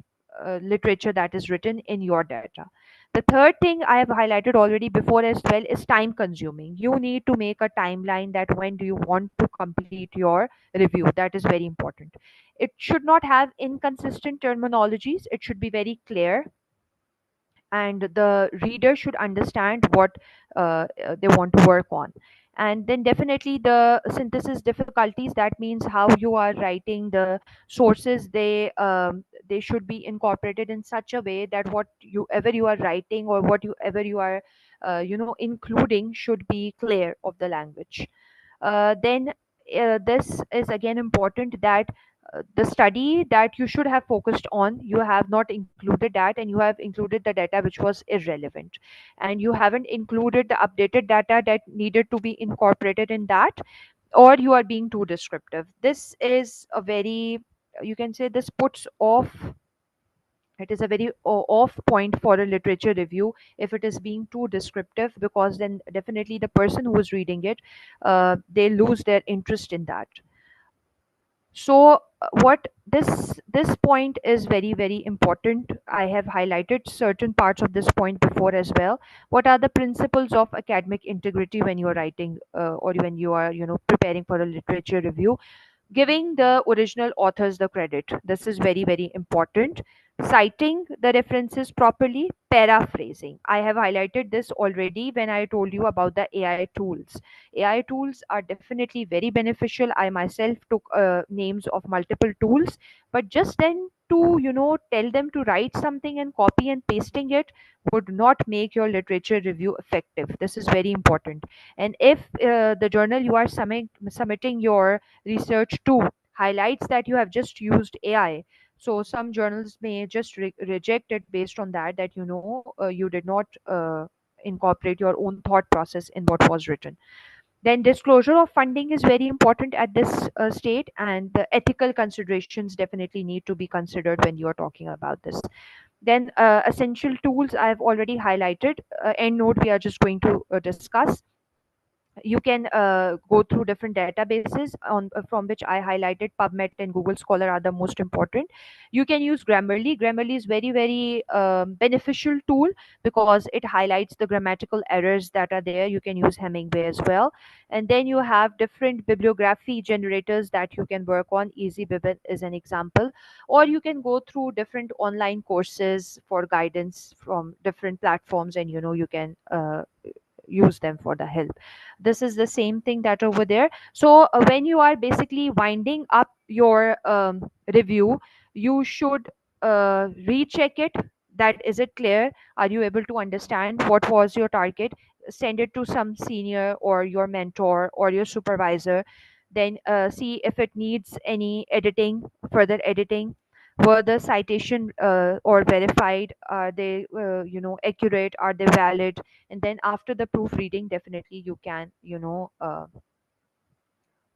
Speaker 2: literature that is written in your data. The third thing I have highlighted already before as well is time consuming. You need to make a timeline that when do you want to complete your review. That is very important. It should not have inconsistent terminologies. It should be very clear, and the reader should understand what they want to work on. And then definitely the synthesis difficulties. That means how you are writing the sources, they should be incorporated in such a way that what you ever you are writing or what you ever you are including should be clear of the language. Then this is again important, that the study that you should have focused on, you have not included that, and you have included the data which was irrelevant, and you haven't included the updated data that needed to be incorporated in that, or you are being too descriptive. This is a very, you can say, this puts off, it is a very off point for a literature review if it is being too descriptive, because then definitely the person who is reading it, they lose their interest in that. So what this point is very very important. I have highlighted certain parts of this point before as well. What are the principles of academic integrity when you are writing or when you are preparing for a literature review? Giving the original authors the credit. This is very, very important. Citing the references properly, paraphrasing. I have highlighted this already when I told you about the AI tools. AI tools are definitely very beneficial. I myself took names of multiple tools, but just then to tell them to write something and copy and pasting it would not make your literature review effective. This is very important. And if the journal you are submitting your research to highlights that you have just used AI, so some journals may just reject it based on that you did not incorporate your own thought process in what was written. Then disclosure of funding is very important at this state, and the ethical considerations definitely need to be considered when you are talking about this. Then essential tools I have already highlighted. EndNote we are just going to discuss. You can go through different databases on from which I highlighted PubMed and Google Scholar are the most important. You can use Grammarly is very beneficial tool because it highlights the grammatical errors that are there. You can use Hemingway as well. And then you have different bibliography generators that you can work on. EasyBib is an example. Or you can go through different online courses for guidance from different platforms, and you can use them for the help. This is the same thing that over there. So when you are basically winding up your review, you should recheck it, that is it clear, are you able to understand what was your target, send it to some senior or your mentor or your supervisor, then see if it needs any editing, further editing. Were the citation or verified, are they accurate, are they valid? And then after the proofreading, definitely you can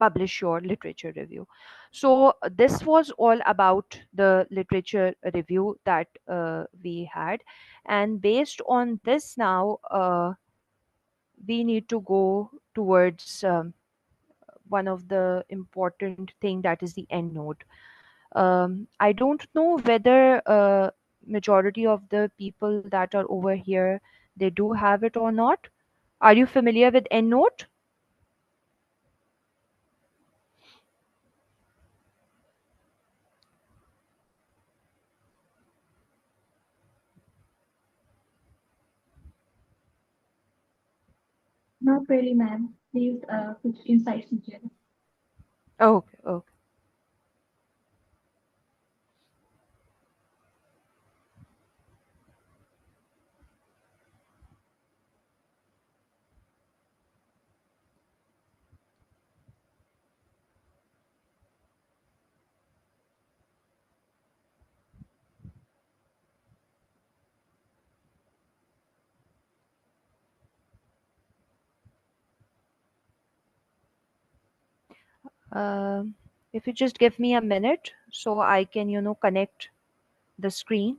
Speaker 2: publish your literature review. So this was all about the literature review that we had. And based on this now, we need to go towards one of the important thing, that is the end note. I don't know whether majority of the people that are over here, they do have it or not. Are you familiar with EndNote?
Speaker 3: Not really, ma'am. Please put insights into it.
Speaker 2: Okay, okay. If you just give me a minute so I can, connect the screen.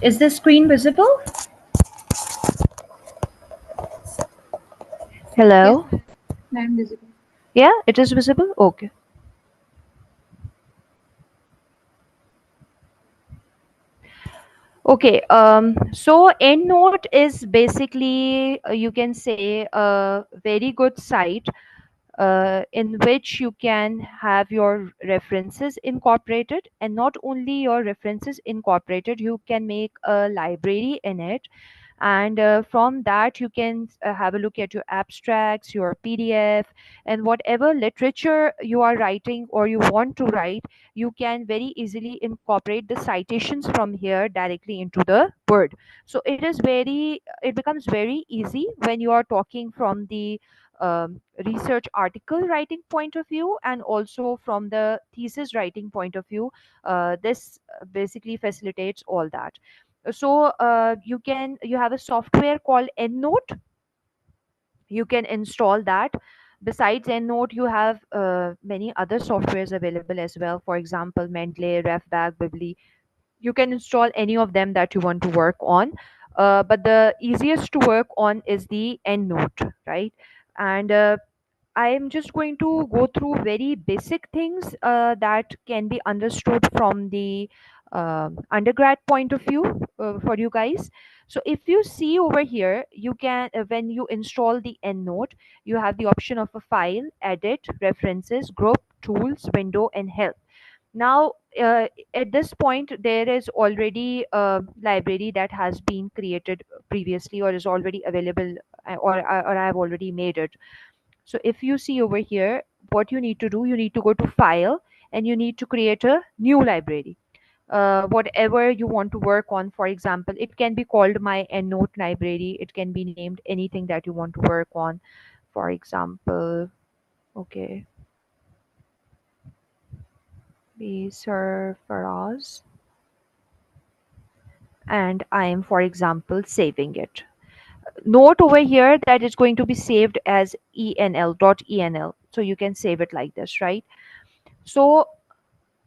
Speaker 2: Is the screen visible?
Speaker 3: Yes,
Speaker 2: Hello?
Speaker 3: ma'am, visible.
Speaker 2: Yeah, it is visible? Okay. Okay, so EndNote is basically, you can say, a very good site in which you can have your references incorporated, and not only your references incorporated, you can make a library in it. And from that you can have a look at your abstracts, your PDF, and whatever literature you are writing or you want to write, you can very easily incorporate the citations from here directly into the Word. So it becomes very easy when you are talking from the research article writing point of view, and also from the thesis writing point of view. This basically facilitates all that. So you have a software called EndNote. You can install that. Besides EndNote, you have many other softwares available as well. For example, Mendeley, Refbag, Bibli. You can install any of them that you want to work on. But the easiest to work on is the EndNote, right? And I am just going to go through very basic things that can be understood from the undergrad point of view for you guys. So if you see over here, you can when you install the EndNote, you have the option of a file, edit, references, group, tools, window, and help. Now, at this point, there is already a library that has been created previously or is already available, or I have already made it. So if you see over here, what you need to do, you need to go to File and you need to create a new library. Whatever you want to work on, for example, it can be called my EndNote library. It can be named anything that you want to work on. For example, okay, be Sarfaraz, and I am, for example, saving it. Note over here that it's going to be saved as enl.enl. So you can save it like this, right? So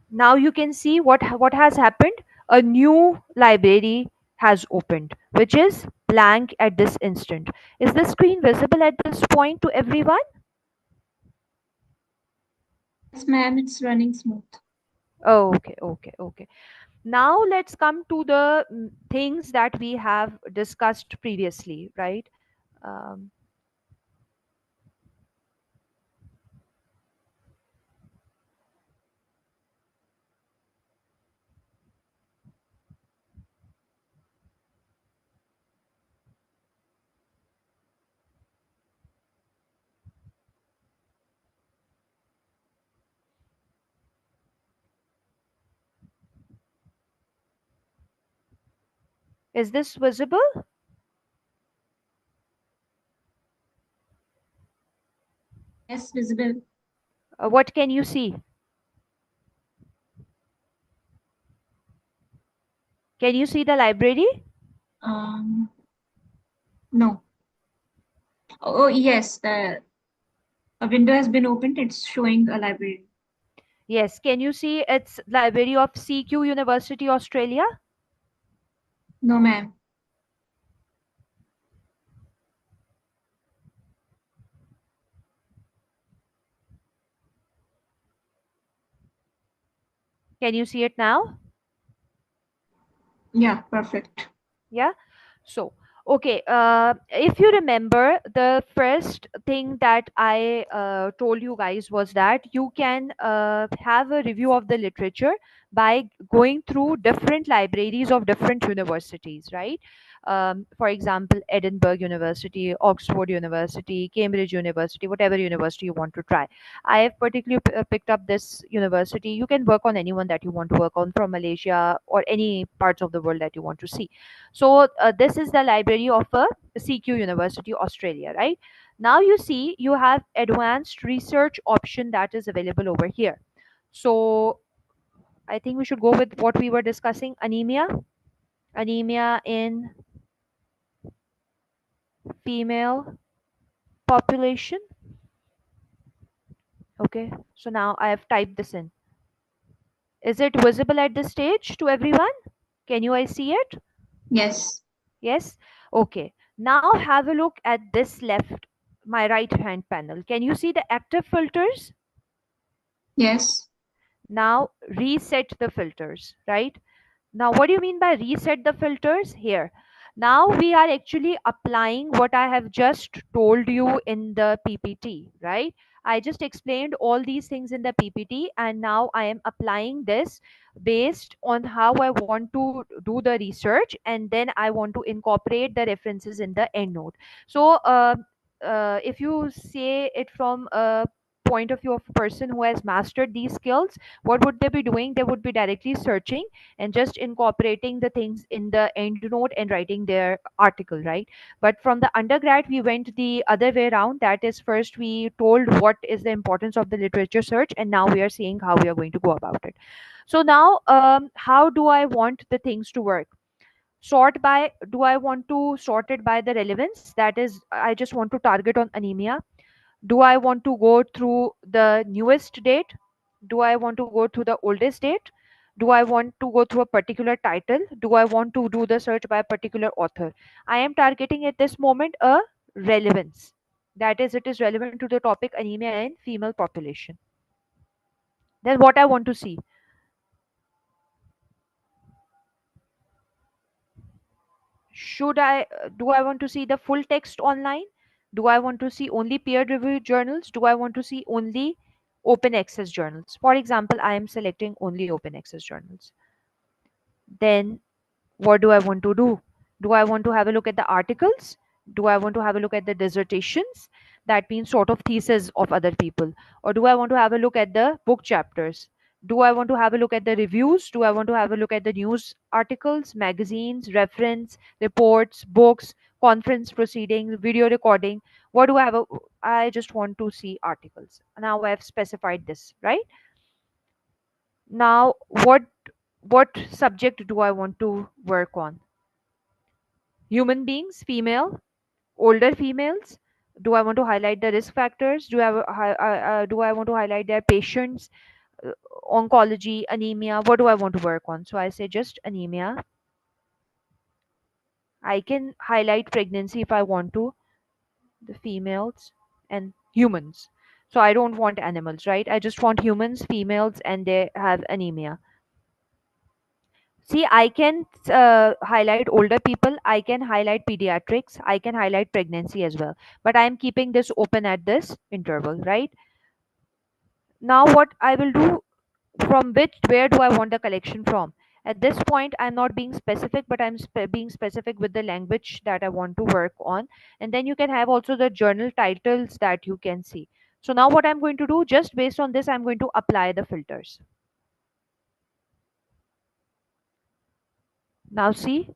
Speaker 2: now you can see what has happened. A new library has opened, which is blank at this instant. Is the screen visible at this point to everyone?
Speaker 3: Yes, ma'am, it's running smooth.
Speaker 2: Oh, okay, okay, okay. Now let's come to the things that we have discussed previously, right? um, is this visible?
Speaker 3: Yes, visible.
Speaker 2: What can you see? Can you see the library?
Speaker 3: Um, no. Oh, yes, the a window has been opened. It's showing a library.
Speaker 2: Yes. Can you see it's library of CQ University Australia?
Speaker 3: No, ma'am.
Speaker 2: Can you see it now?
Speaker 3: Yeah, perfect.
Speaker 2: Yeah. So, okay, if you remember, the first thing that I told you guys was that you can have a review of the literature by going through different libraries of different universities, right? For example, Edinburgh University, Oxford University, Cambridge University, whatever university you want to try. I have particularly picked up this university. You can work on anyone that you want to work on from Malaysia or any parts of the world that you want to see. So this is the library of a CQ University Australia, right? Now you see you have advanced research option that is available over here. So I think we should go with what we were discussing, anemia in female population. Okay, so now I have typed this in. Is it visible at this stage to everyone? Can you guys see it?
Speaker 3: Yes.
Speaker 2: Yes? Okay. Now have a look at this left, my right hand panel. Can you see the active filters?
Speaker 3: Yes.
Speaker 2: Now reset the filters, right? Now, what do you mean by reset the filters? Here. Now we are actually applying what I have just told you in the PPT, right? I just explained all these things in the PPT, and now I am applying this based on how I want to do the research, and then I want to incorporate the references in the EndNote. So, if you say it from a point of view of a person who has mastered these skills, what would they be doing? They would be directly searching and just incorporating the things in the EndNote and writing their article, right? But from the undergrad, we went the other way around. That is, first we told what is the importance of the literature search, and now we are seeing how we are going to go about it. So now, how do I want the things to work? Sort by, do I want to sort it by the relevance? That is, I just want to target on anemia. Do I want to go through the newest date? Do I want to go through the oldest date? Do I want to go through a particular title? Do I want to do the search by a particular author? I am targeting at this moment a relevance. That is, it is relevant to the topic anemia in female population. Then what I want to see. Should I Do I want to see the full text online? Do I want to see only peer reviewed journals? Do I want to see only open access journals? For example, I am selecting only open access journals. Then what do I want to do? Do I want to have a look at the articles? Do I want to have a look at the dissertations? That means sort of thesis of other people. Or do I want to have a look at the book chapters? Do I want to have a look at the reviews? Do I want to have a look at the news articles, magazines, reference, reports, books, conference proceedings, video recording? What do I have? I just want to see articles. Now I have specified this, right? Now what subject do I want to work on? Human beings, female, older females. Do I want to highlight the risk factors? Do I want to highlight their patients, uh, oncology, anemia? What do I want to work on? So I say just anemia. I can highlight pregnancy if I want to, the females and humans. So I don't want animals, right? I just want humans, females, and they have anemia. See, I can highlight older people, I can highlight pediatrics, I can highlight pregnancy as well. But I am keeping this open at this interval, right? Now, what I will do, where do I want the collection from? At this point, I'm not being specific, but I'm being specific with the language that I want to work on. And then you can have also the journal titles that you can see. So now what I'm going to do, just based on this, I'm going to apply the filters. Now see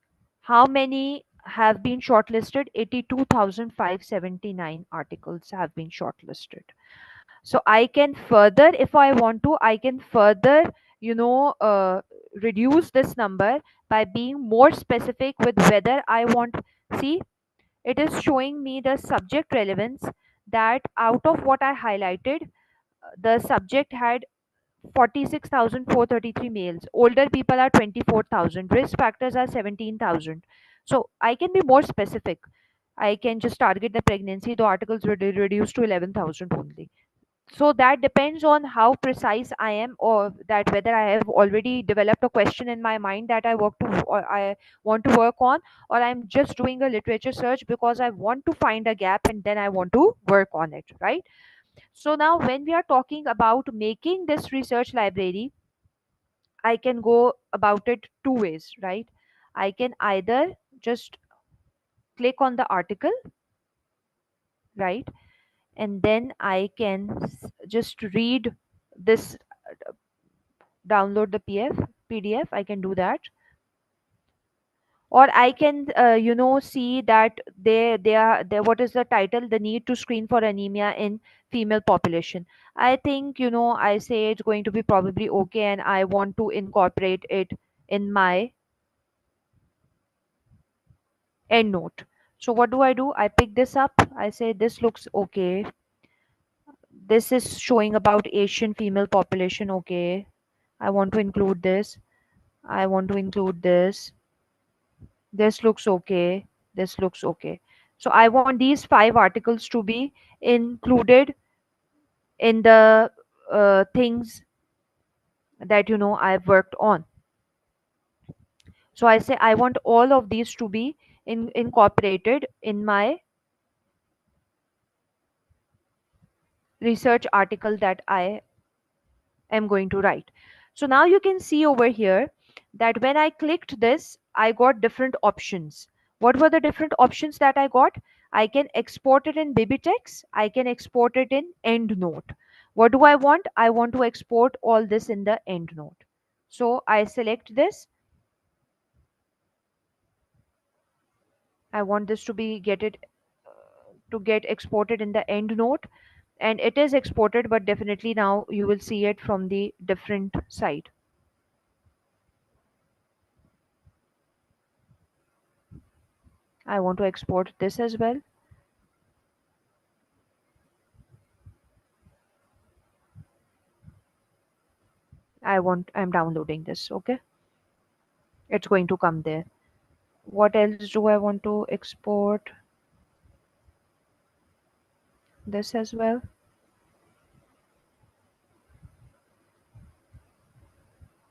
Speaker 2: how many have been shortlisted. 82,579 articles have been shortlisted. So I can further, if I want to, I can further, reduce this number by being more specific with whether I want. See, it is showing me the subject relevance, that out of what I highlighted, the subject had 46,433 males. Older people are 24,000. Risk factors are 17,000. So I can be more specific. I can just target the pregnancy. The articles were reduced to 11,000 only. So that depends on how precise I am, or that whether I have already developed a question in my mind that I want to work on, or I'm just doing a literature search because I want to find a gap and then I want to work on it, right? So now when we are talking about making this research library, I can go about it two ways, right? I can either just click on the article, right? And then I can just read this, download the PDF. I can do that. Or I can, see that they are there. What is the title? The need to screen for anemia in female population. I think, I say it's going to be probably okay, and I want to incorporate it in my EndNote. So what do? I pick this up. I say this looks okay. This is showing about Asian female population. Okay, I want to include this. I want to include this. This looks okay. This looks okay. So I want these 5 articles to be included in the things that I've worked on. So I say I want all of these to be incorporated in my research article that I am going to write. So now you can see over here that when I clicked this, I got different options. What were the different options that I got? I can export it in Bibliotex. I can export it in EndNote. What do I want? I want to export all this in the EndNote. So I select this. I want this to be to get exported in the EndNote, and it is exported, but definitely now you will see it from the different side. I want to export this as well. I'm downloading this. Okay, it's going to come there. What else do I want to export? This as well.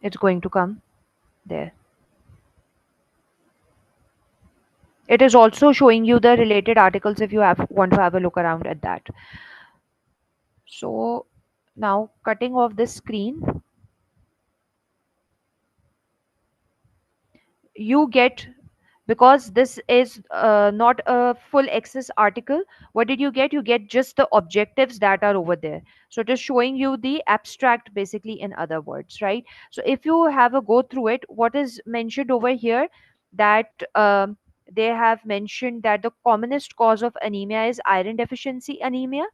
Speaker 2: It's going to come there. It is also showing you the related articles if you want to have a look around at that. So now cutting off this screen, you get, because this is not a full access article, what did you get? You get just the objectives that are over there. So it is showing you the abstract, basically, in other words, right? So if you have a go through it, what is mentioned over here, that they have mentioned that the commonest cause of anemia is iron deficiency anemia,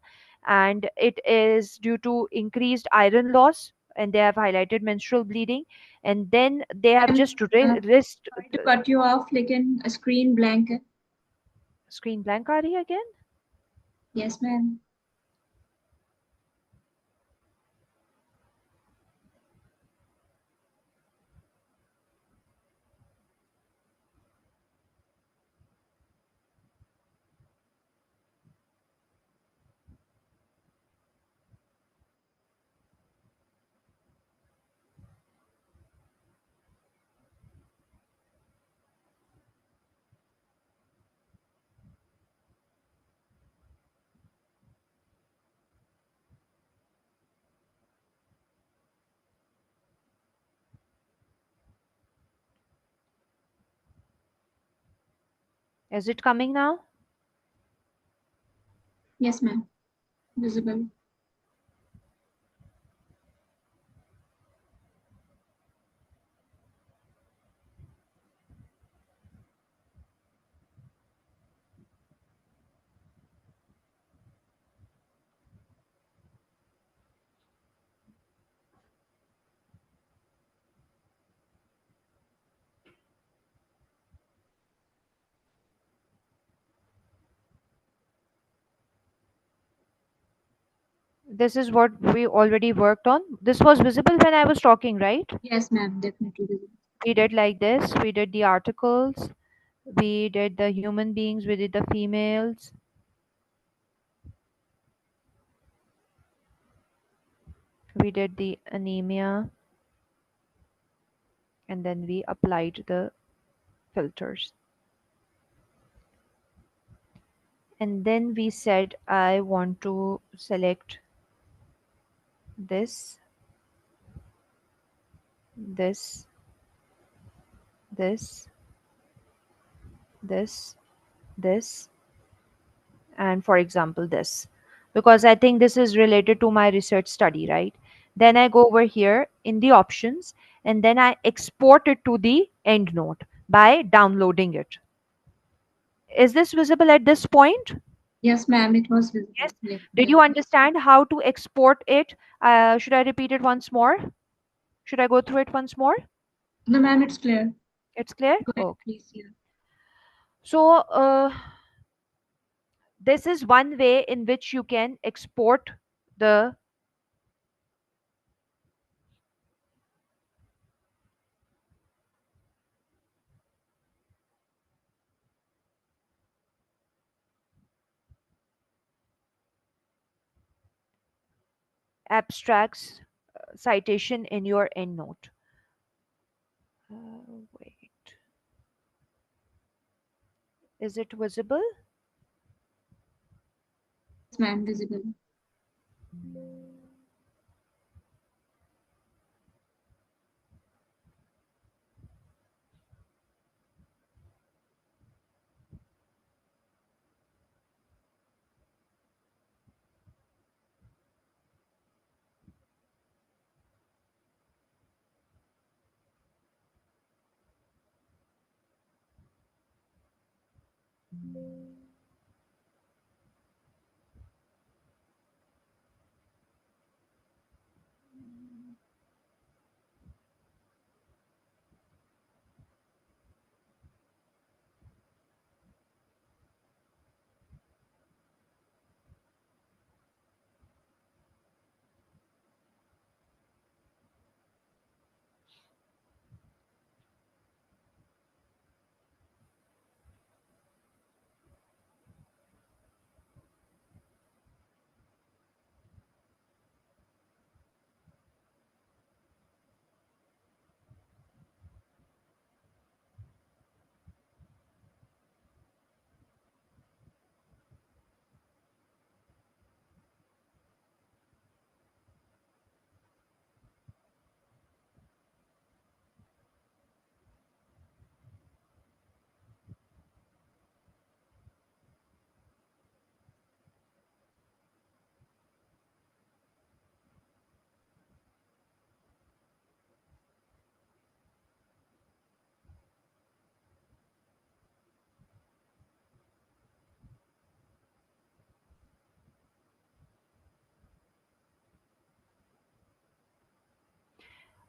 Speaker 2: and it is due to increased iron loss, and they have highlighted menstrual bleeding, and then they have
Speaker 3: I'm
Speaker 2: just list.
Speaker 3: sorry to cut you off, लेकिन a screen blank है.
Speaker 2: Screen blank aa rahi hai again?
Speaker 3: Yes, ma'am.
Speaker 2: Is it coming now?
Speaker 3: Yes, ma'am. Visible.
Speaker 2: This is what we already worked on. This was visible when I was talking, right?
Speaker 3: Yes, ma'am. Definitely visible.
Speaker 2: We did like this. We did the articles. We did the human beings. We did the females. We did the anemia. And then we applied the filters. And then we said, I want to select this, this, this, this, and for example this, because I think this is related to my research study, right? Then I go over here in the options, and then I export it to the EndNote by downloading it. Is this visible at this point?
Speaker 3: Yes, ma'am. It was visible.
Speaker 2: Yes.
Speaker 3: Yes,
Speaker 2: Did you
Speaker 3: definitely.
Speaker 2: understand how to export it? Should I repeat it once more? Should I go through it once more?
Speaker 3: No, ma'am. It's clear.
Speaker 2: It's clear?
Speaker 3: Go ahead,
Speaker 2: Okay.
Speaker 3: please. Yeah.
Speaker 2: So this is one way in which you can export the abstracts citation in your EndNote. Wait, is it visible?
Speaker 3: Yes, ma'am, visible.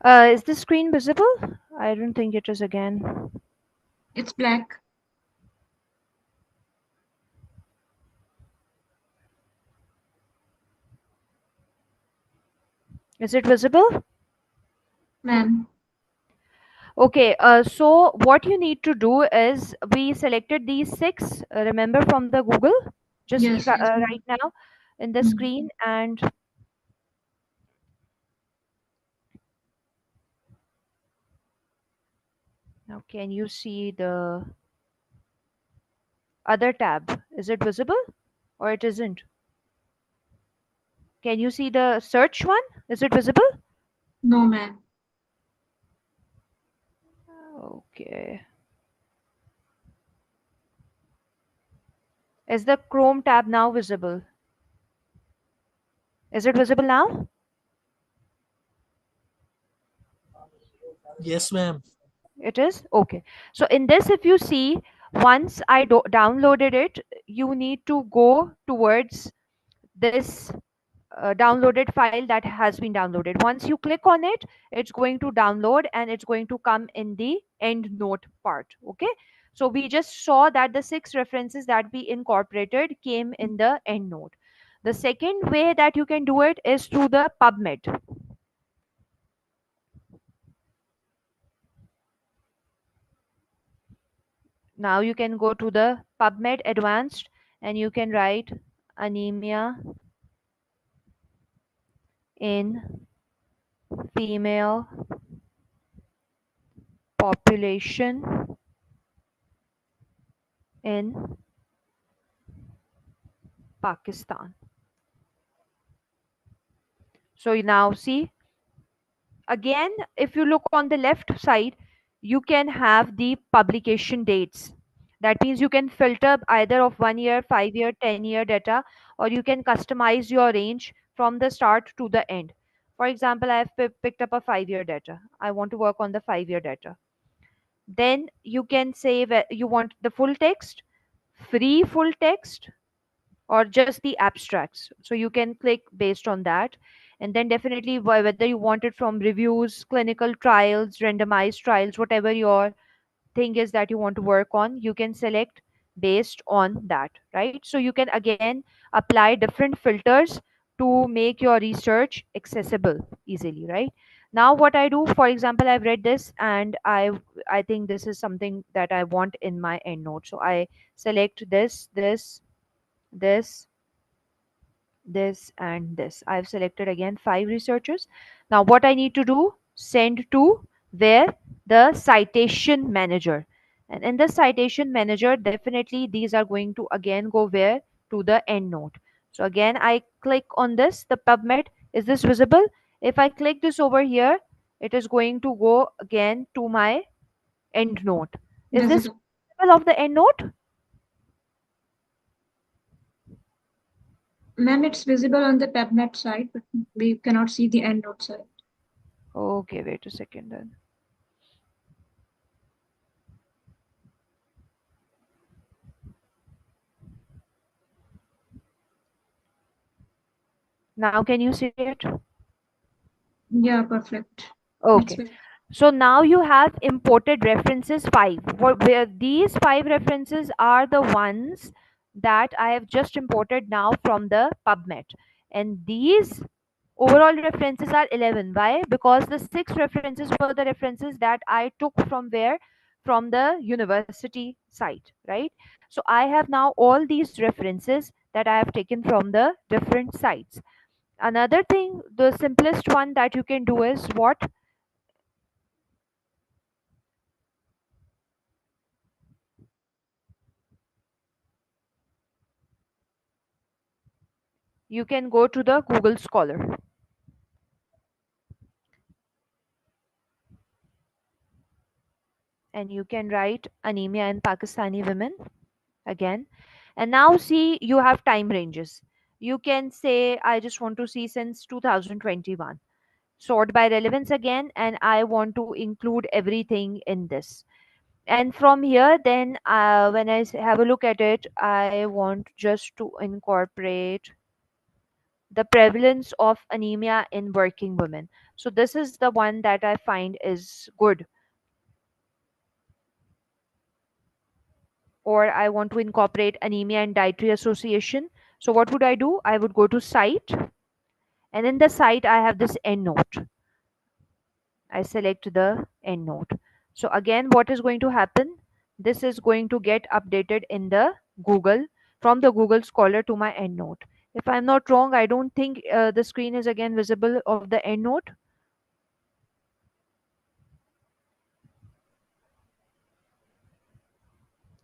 Speaker 2: Is the screen visible? I don't think it is again.
Speaker 3: It's black.
Speaker 2: Is it visible?
Speaker 3: Ma'am.
Speaker 2: Okay, so what you need to do is we selected these six, remember from the Google, just
Speaker 3: Yes, yes, ma'am.
Speaker 2: right now in the
Speaker 3: Mm.
Speaker 2: screen. And now can you see the other tab? Is it visible or it isn't? Can you see the search one? Is it visible?
Speaker 3: No, ma'am.
Speaker 2: Okay. Is the Chrome tab now visible? Is it visible now?
Speaker 1: Yes, ma'am.
Speaker 2: It is? Okay. So in this, if you see, once I downloaded it, you need to go towards this downloaded file that has been downloaded. Once you click on it, it's going to download and it's going to come in the EndNote part. Okay. So we just saw that the six references that we incorporated came in the EndNote. The second way that you can do it is through the PubMed. Now you can go to the PubMed Advanced and you can write anemia in female population in Pakistan. So you now see, again, if you look on the left side, you can have the publication dates. That means you can filter either of 1 year, 5 year, 10 year data, or you can customize your range from the start to the end. For example, I have picked up a 5 year data. I want to work on the 5 year data. Then you can say you want the full text, free full text, or just the abstracts. So you can click based on that. And then definitely whether you want it from reviews, clinical trials, randomized trials, whatever your thing is that you want to work on, you can select based on that, right? So you can again apply different filters to make your research accessible easily, right? Now what I do, for example, I've read this and I think this is something that I want in my EndNote. So I select this, this and this. I've selected again 5 researchers. Now what I need to do, send to where? The citation manager. And in the citation manager, definitely these are going to again go where? To the EndNote. So again, I click on this, the PubMed. Is this visible? If I click this over here, it is going to go again to my EndNote. Is this
Speaker 3: Visible.
Speaker 2: visible of the EndNote?
Speaker 3: Ma'am, it's visible on the PubMed side, but we cannot see the EndNote side.
Speaker 2: Okay, wait a second then. Now can you see it?
Speaker 3: Yeah, perfect. It's
Speaker 2: Okay.
Speaker 3: very
Speaker 2: So now you have imported references 5. Where these 5 references are the ones that I have just imported now from the PubMed. And these overall references are 11. Why? Because the 6 references were the references that I took from where? From the university site, right? So I have now all these references that I have taken from the different sites. Another thing, the simplest one that you can do is what? You can go to the Google Scholar and you can write anemia in Pakistani women again. And now see, you have time ranges. You can say, I just want to see since 2021. Sort by relevance again, and I want to include everything in this. And from here, then when I have a look at it, I want just to incorporate the prevalence of anemia in working women. So this is the one that I find is good. Or I want to incorporate anemia and dietary association. So what would I do? I would go to site, and in the site I have this EndNote. I select the EndNote. So again, what is going to happen? This is going to get updated in the Google, from the Google Scholar to my EndNote. If I'm not wrong, I don't think the screen is again visible of the EndNote.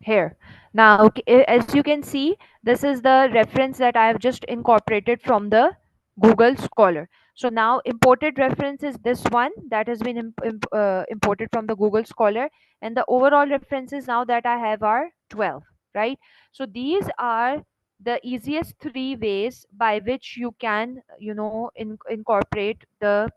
Speaker 2: Here. Now, as you can see, this is the reference that I have just incorporated from the Google Scholar. So now imported reference is this one that has been imported from the Google Scholar, and the overall references now that I have are 12, right? So these are the easiest 3 ways by which you can, incorporate the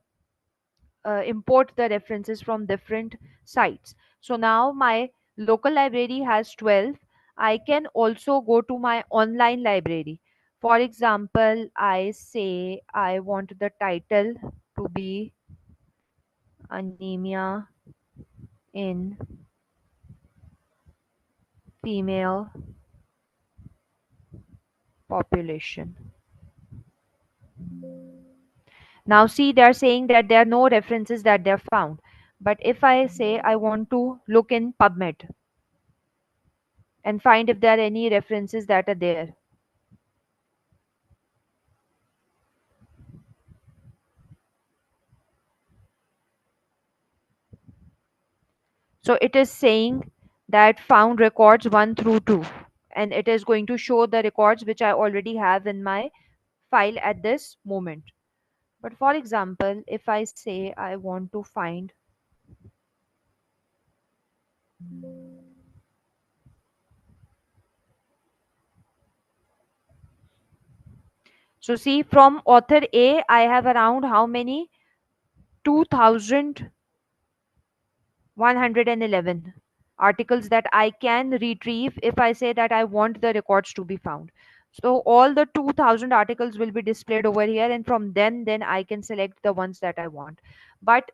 Speaker 2: import the references from different sites. So now my local library has 12. I can also go to my online library. For example, I say I want the title to be anemia in female population. Now see, they are saying that there are no references that they are found. But if I say I want to look in PubMed and find if there are any references that are there, so it is saying that found records 1 through 2, and it is going to show the records which I already have in my file at this moment. But for example, if I say I want to find, so see, from author A, I have around how many? 2111 articles that I can retrieve if I say that I want the records to be found. So all the 2000 articles will be displayed over here, and from then I can select the ones that I want. But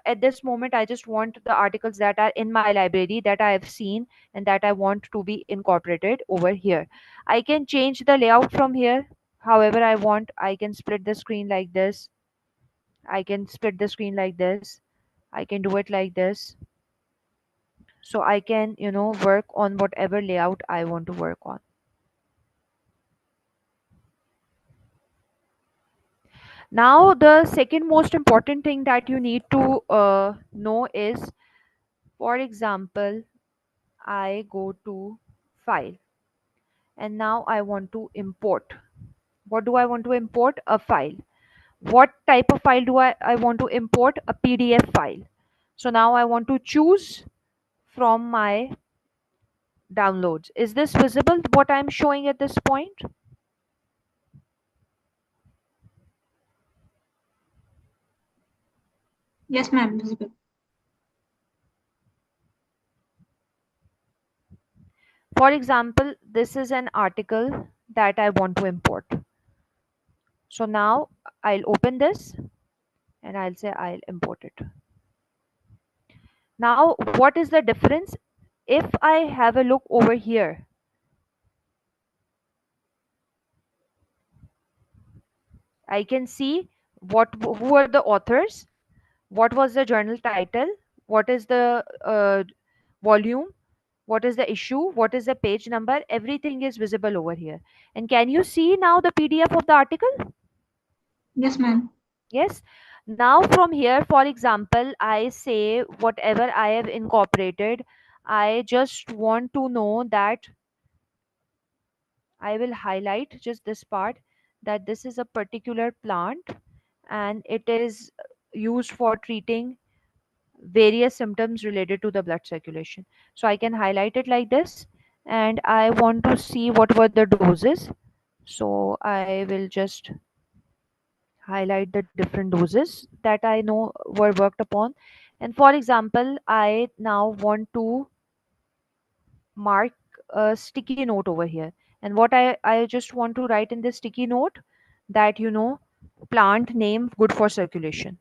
Speaker 2: at this moment I just want the articles that are in my library that I have seen and that I want to be incorporated over here. I can change the layout from here however I want. I can split the screen like this. I can split the screen like this. I can do it like this, so I can, work on whatever layout I want to work on. Now, the second most important thing that you need to know is, for example, I go to file and now I want to import. What do I want to import? A file. What type of file do I want to import? A PDF file. So now I want to choose from my downloads. Is this visible what I'm showing at this point?
Speaker 3: Yes, ma'am, visible.
Speaker 2: For example, this is an article that I want to import. So now I'll open this and I'll say I'll import it. Now, what is the difference? If I have a look over here, I can see who are the authors, what was the journal title, what is the volume, what is the issue, what is the page number, everything is visible over here. And can you see now the PDF of the article?
Speaker 3: Yes, ma'am.
Speaker 2: Yes. Now from here, for example, I say whatever I have incorporated, I just want to know that I will highlight just this part, that this is a particular plant and it is used for treating various symptoms related to the blood circulation. So I can highlight it like this, and I want to see what were the doses. So I will just highlight the different doses that I know were worked upon. And for example, I now want to mark a sticky note over here. And what I just want to write in this sticky note, that plant name good for circulation.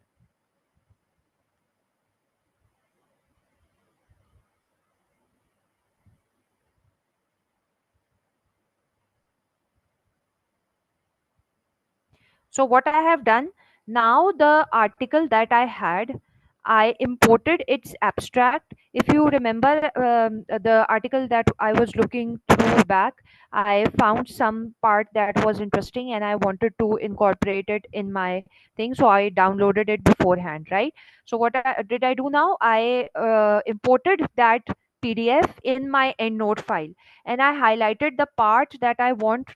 Speaker 2: So what I have done, now the article that I had, I imported its abstract. If you remember the article that I was looking through back, I found some part that was interesting and I wanted to incorporate it in my thing. So I downloaded it beforehand, right? So what did I do now? I imported that PDF in my EndNote file and I highlighted the part that I want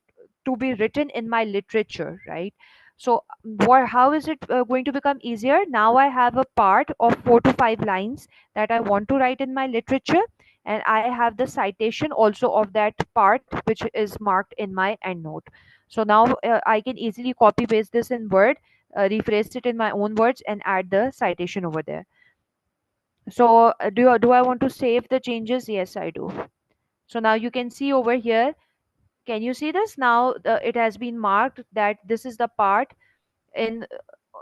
Speaker 2: to be written in my literature, right? So how is it going to become easier? Now I have a part of 4 to 5 lines that I want to write in my literature, and I have the citation also of that part which is marked in my EndNote. So now I can easily copy paste this in Word, rephrase it in my own words, and add the citation over there. So do I want to save the changes? Yes, I do. So now you can see over here. Can you see this? Now it has been marked that this is the part in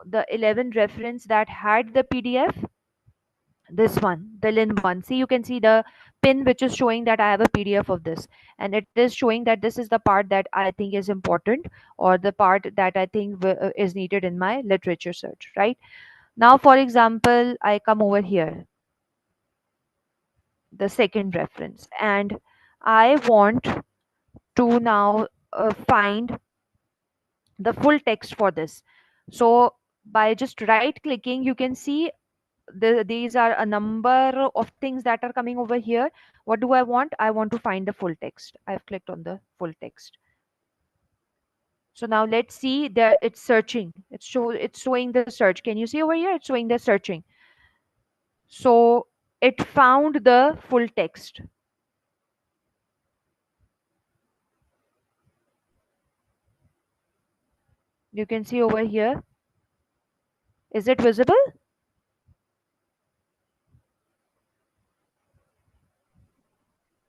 Speaker 2: the 11 reference that had the PDF. This one, the lin one. See, you can see the pin which is showing that I have a PDF of this, and it is showing that this is the part that I think is important, or the part that I think is needed in my literature search, right? Now, for example, I come over here, the second reference, and I want to now find the full text for this. So by just right clicking, you can see these are a number of things that are coming over here. What do I want? I want to find the full text. I've clicked on the full text. So now let's see that it's searching. It's showing the search. Can you see over here? It's showing the searching. So it found the full text. You can see over here. Is it visible?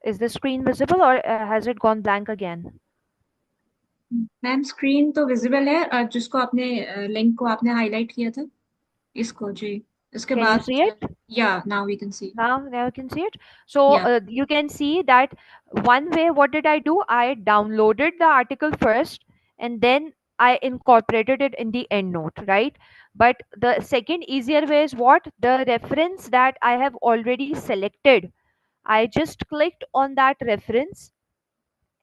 Speaker 2: Is the screen visible, or has it gone blank again?
Speaker 3: Ma'am screen तो visible है जिसको आपने link को आपने highlight किया था इसको जी इसके
Speaker 2: Can you
Speaker 3: बाद
Speaker 2: see it?
Speaker 3: या now we can see
Speaker 2: Now you can see it. So
Speaker 3: या
Speaker 2: you can see that one way, what did I do? I downloaded the article first and then I incorporated it in the EndNote, right? But the second easier way is what? The reference that I have already selected. I just clicked on that reference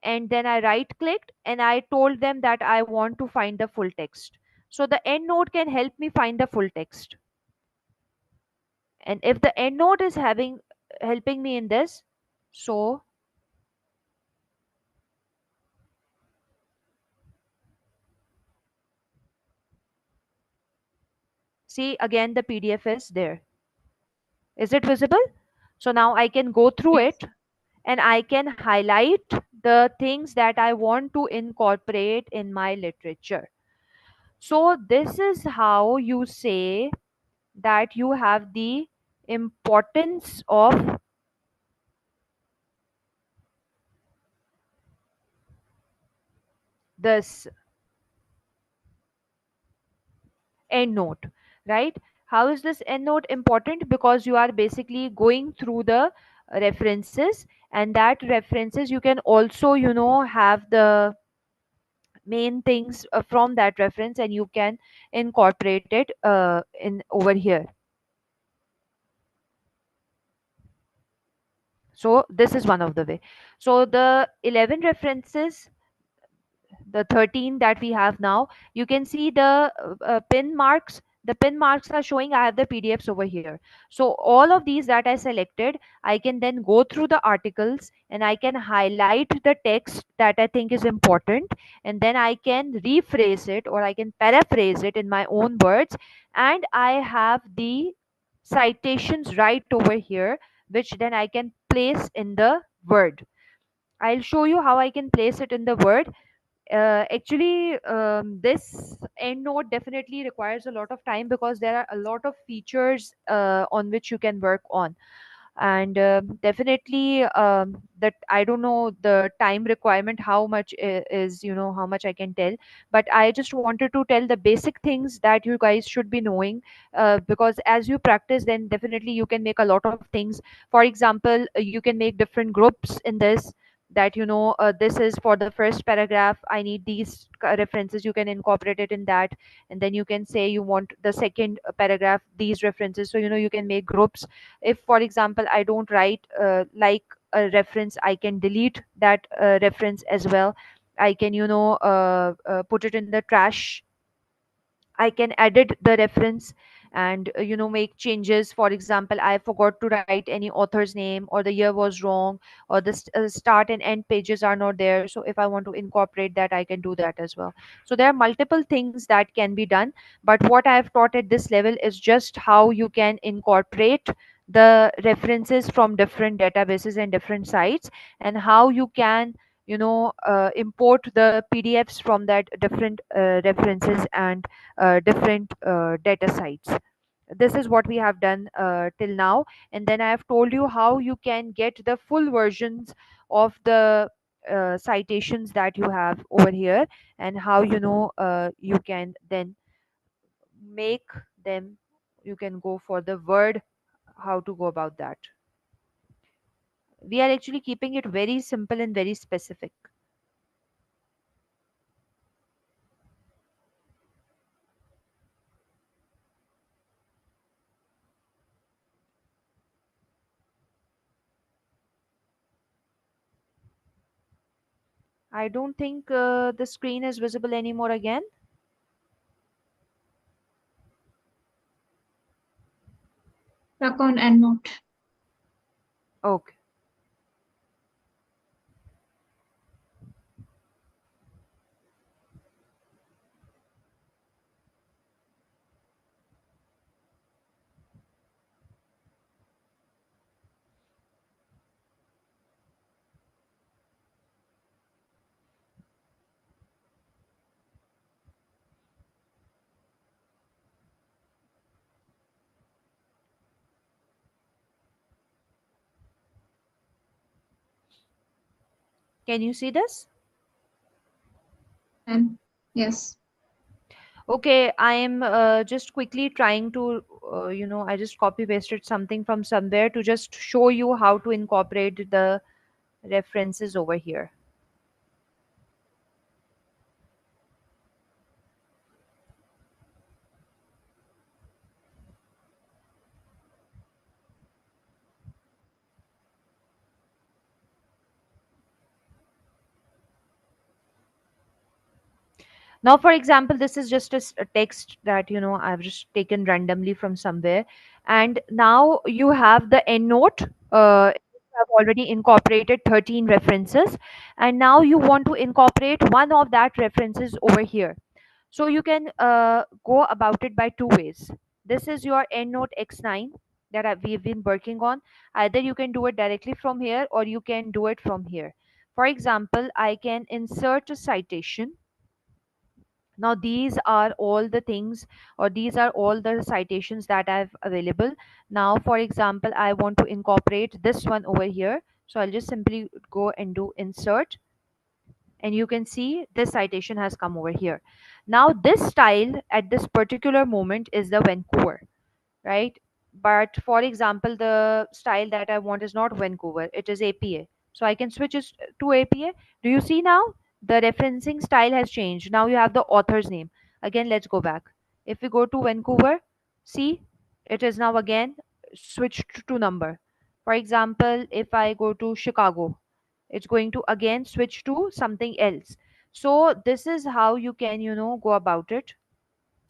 Speaker 2: and then I right clicked and I told them that I want to find the full text. So the EndNote can help me find the full text. And if the EndNote is having helping me in this, so see again the PDF is there. Is it visible? So now I can go through
Speaker 3: Yes.
Speaker 2: it and I can highlight the things that I want to incorporate in my literature. So this is how you say that you have the importance of this EndNote, right? How is this EndNote important? Because you are basically going through the references, and that references you can also, have the main things from that reference, and you can incorporate it in over here. So this is one of the way. So the 11 references, the 13 that we have now, you can see the pin marks are showing I have the PDFs over here. So all of these that I selected, I can then go through the articles and I can highlight the text that I think is important, and then I can rephrase it or I can paraphrase it in my own words, and I have the citations right over here, which then I can place in the word. I'll show you how I can place it in the word. Actually, this EndNote definitely requires a lot of time because there are a lot of features on which you can work on. And definitely, that I don't know the time requirement, how much is, how much I can tell. But I just wanted to tell the basic things that you guys should be knowing, because as you practice, then definitely you can make a lot of things. For example, you can make different groups in this, that this is for the first paragraph, I need these references, you can incorporate it in that. And then you can say you want the second paragraph these references, so you can make groups. If for example I don't write like a reference, I can delete that reference as well. I can put it in the trash. I can edit the reference and make changes. For example, I forgot to write any author's name, or the year was wrong, or the start and end pages are not there. So if I want to incorporate that, I can do that as well. So there are multiple things that can be done, but what I have taught at this level is just how you can incorporate the references from different databases and different sites, and how you can import the PDFs from that different references and different data sites. This is what we have done till now, and then I have told you how you can get the full versions of the citations that you have over here, and how you can then make them. You can go for the word, how to go about that. We are actually keeping it very simple and very specific. I don't think the screen is visible anymore again.
Speaker 3: Work on EndNote.
Speaker 2: Okay. Can you see this?
Speaker 3: And yes.
Speaker 2: Okay, I am just quickly trying to, I just copy pasted something from somewhere to just show you how to incorporate the references over here. Now, for example, this is just a text that I've just taken randomly from somewhere, and now you have the EndNote. You have already incorporated 13 references, and now you want to incorporate one of that references over here. So you can go about it by two ways. This is your EndNote X9 that we've been working on. Either you can do it directly from here, or you can do it from here. For example, I can insert a citation. Now these are all the things, or these are all the citations that I've available. Now for example, I want to incorporate this one over here, so I'll just simply go and do insert, and you can see this citation has come over here. Now this style at this particular moment is the Vancouver, right? But for example, the style that I want is not Vancouver, it is APA. So I can switch it to APA. Do you see now? The referencing style has changed. Now you have the author's name. Again, let's go back. If we go to Vancouver, see, it is now again switched to number. For example, if I go to Chicago, it's going to again switch to something else. So this is how you can, go about it.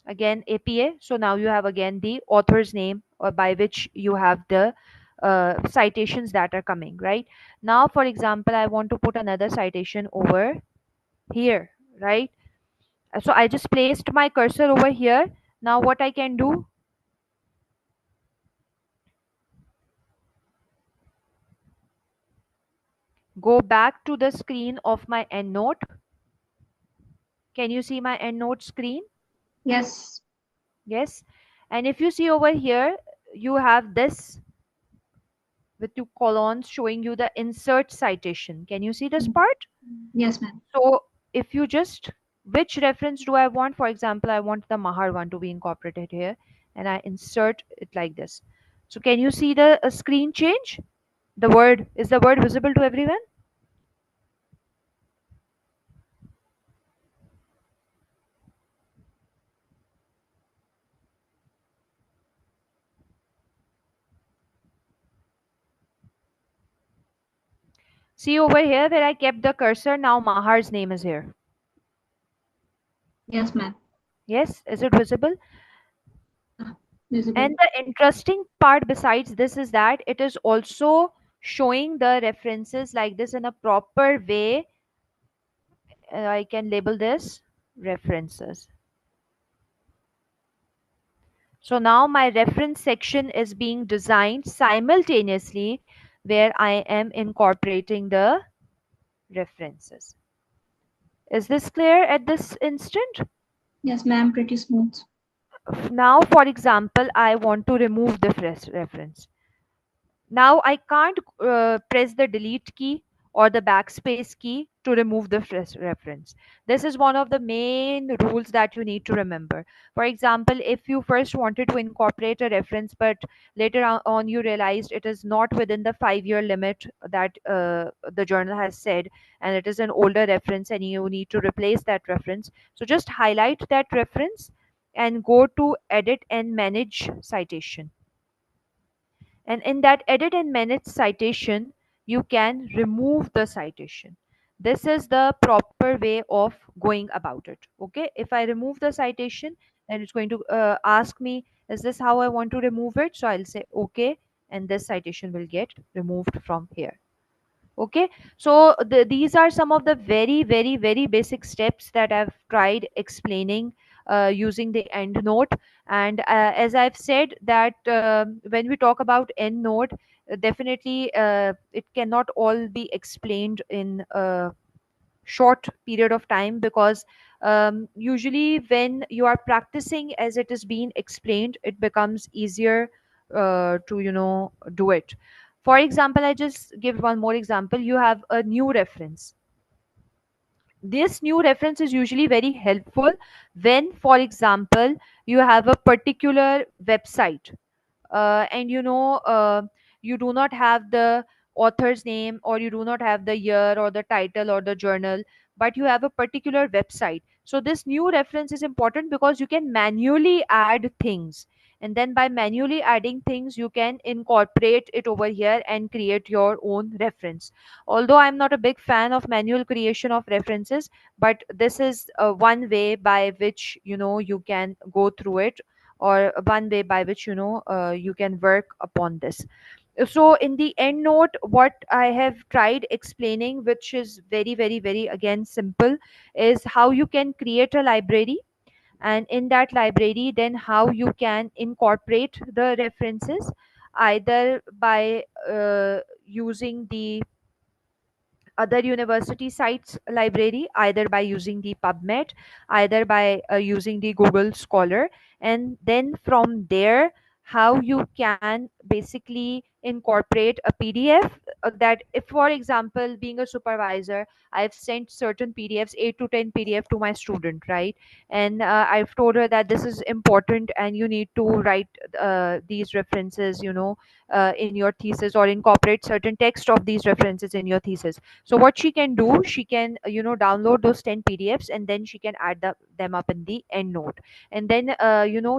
Speaker 2: Again APA, so now you have again the author's name, or by which you have the citations that are coming right now. For example, I want to put another citation over here, right? So I just placed my cursor over here. Now what I can do, go back to the screen of my EndNote. Can you see my EndNote screen?
Speaker 3: Yes.
Speaker 2: Yes. And if you see over here, you have this with two colons showing you the insert citation. Can you see this part?
Speaker 3: Yes, ma'am.
Speaker 2: So if you just, which reference do I want? For example, I want the Mahar one to be incorporated here, and I insert it like this. So can you see the screen change? The word, is the word visible to everyone? See over here where I kept the cursor, now Mahar's name is here.
Speaker 3: Yes, ma'am.
Speaker 2: Yes, is it visible?
Speaker 3: Visible.
Speaker 2: And the interesting part besides this is that it is also showing the references like this in a proper way. I can label this references. So now my reference section is being designed simultaneously where I am incorporating the references. Is this clear at this instant?
Speaker 3: Yes, ma'am. Pretty smooth.
Speaker 2: Now, for example, I want to remove the reference. Now I can't press the delete key or the backspace key to remove the reference. This is one of the main rules that you need to remember. For example, if you first wanted to incorporate a reference, but later on you realized it is not within the 5-year limit that the journal has said, and it is an older reference and you need to replace that reference. So just highlight that reference and go to edit and manage citation, and in that edit and manage citation you can remove the citation. This is the proper way of going about it. Okay, if I remove the citation, then it's going to ask me, is this how I want to remove it? So I'll say okay, and this citation will get removed from here. Okay, so these are some of the very very very basic steps that I've tried explaining using the end note. And as I've said that when we talk about end note, definitely it cannot all be explained in short period of time, because usually when you are practicing as it is being explained, it becomes easier to do it. For example, I just give one more example. You have a new reference. This new reference is usually very helpful when, for example, you have a particular website, and you do not have the author's name, or you do not have the year or the title or the journal, but you have a particular website. So this new reference is important because you can manually add things, and then by manually adding things you can incorporate it over here and create your own reference. Although I'm not a big fan of manual creation of references, but this is one way by which you can go through it, or one way by which you can work upon this. So in the end note, what I have tried explaining, which is very very very again simple, is how you can create a library, and in that library then how you can incorporate the references, either by using the other university sites library, either by using the PubMed, either by using the Google Scholar, and then from there how you can basically incorporate a PDF, that if for example being a supervisor I've sent certain PDFs, 8 to 10 PDF to my student, right? And I've told her that this is important and you need to write these references, in your thesis, or incorporate certain text of these references in your thesis. So what she can do, she can download those 10 PDFs, and then she can add them up in the EndNote, and then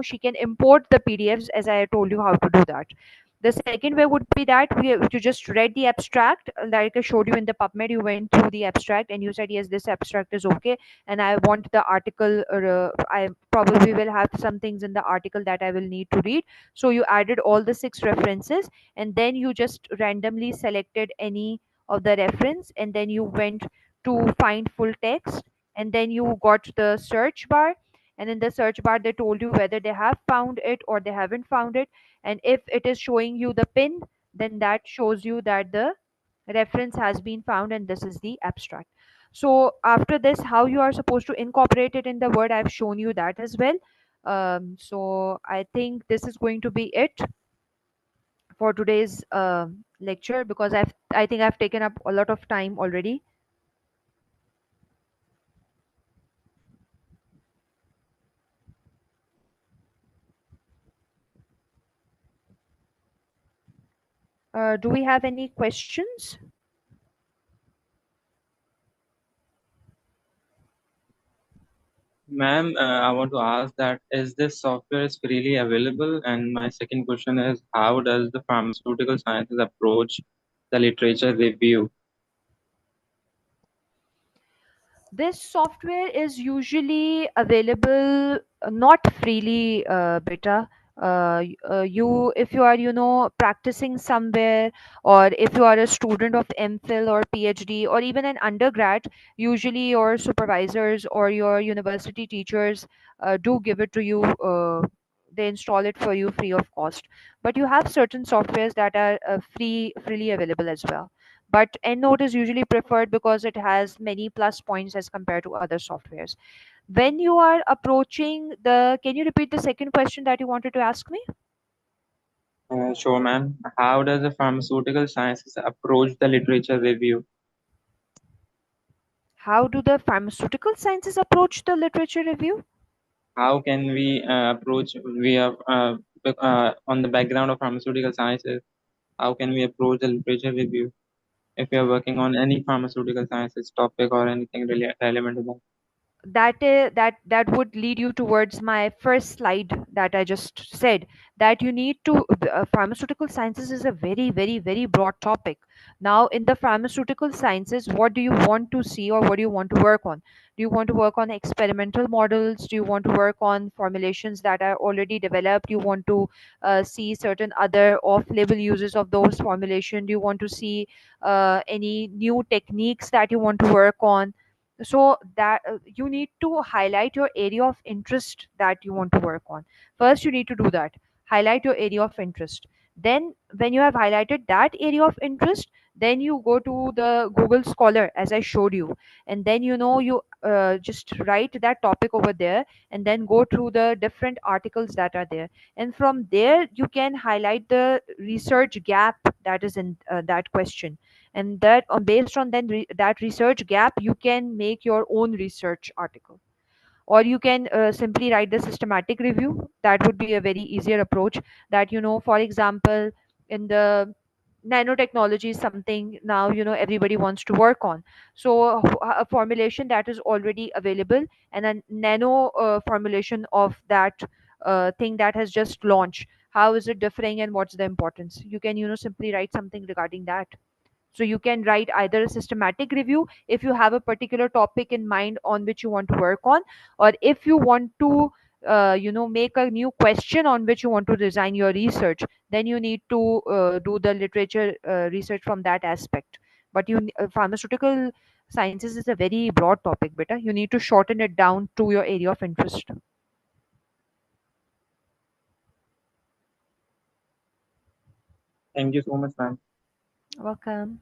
Speaker 2: she can import the PDFs, as I told you how to do that. The second way would be that you just read the abstract, like I showed you in the PubMed. You went through the abstract and you said, yes, this abstract is okay, and I want the article. I probably will have some things in the article that I will need to read. So you added all the 6 references, and then you just randomly selected any of the reference, and then you went to find full text, and then you got the search bar, and in the search bar they told you whether they have found it or they haven't found it. And if it is showing you the pin, then that shows you that the reference has been found and this is the abstract. So after this, how you are supposed to incorporate it in the word, I've shown you that as well. So I think this is going to be it for today's lecture, because I think I've taken up a lot of time already. Do we have any questions?
Speaker 4: Ma'am, I want to ask that is this software is freely available? And my second question is, how does the pharmaceutical sciences approach the literature review?
Speaker 2: This software is usually available not freely, beta. You, if you are, practicing somewhere, or if you are a student of MPhil or PhD or even an undergrad, usually your supervisors or your university teachers do give it to you. They install it for you free of cost. But you have certain softwares that are freely available as well. But EndNote is usually preferred because it has many plus points as compared to other softwares. When you are approaching the, can you repeat the second question that you wanted to ask me?
Speaker 4: Sure, ma'am. How does the pharmaceutical sciences approach the literature review?
Speaker 2: How do the pharmaceutical sciences approach the literature review?
Speaker 4: How can we approach, we are on the background of pharmaceutical sciences, how can we approach the literature review if we are working on any pharmaceutical sciences topic or anything really relevant to that?
Speaker 2: That would lead you towards my first slide that I just said, that you need to pharmaceutical sciences is a very very very broad topic. Now in the pharmaceutical sciences, what do you want to see, or what do you want to work on? Do you want to work on experimental models? Do you want to work on formulations that are already developed? Do you want to see certain other off label uses of those formulation? Do you want to see any new techniques that you want to work on? So that you need to highlight your area of interest that you want to work on. First you need to do that, highlight your area of interest. Then when you have highlighted that area of interest, then you go to the Google Scholar as I showed you, and then you just write that topic over there, and then go through the different articles that are there, and from there you can highlight the research gap that is in that question. And that based on then that research gap, you can make your own research article, or you can simply write the systematic review. That would be a very easier approach. That for example, in the nanotechnology is something now everybody wants to work on. So a formulation that is already available, and a nano formulation of that thing that has just launched, how is it differing and what's the importance? You can, simply write something regarding that. So you can write either a systematic review if you have a particular topic in mind on which you want to work on, or if you want to make a new question on which you want to design your research, then you need to do the literature research from that aspect. But pharmaceutical sciences is a very broad topic, beta. You need to shorten it down to your area of interest.
Speaker 4: Thank you so much, ma'am.
Speaker 2: Welcome.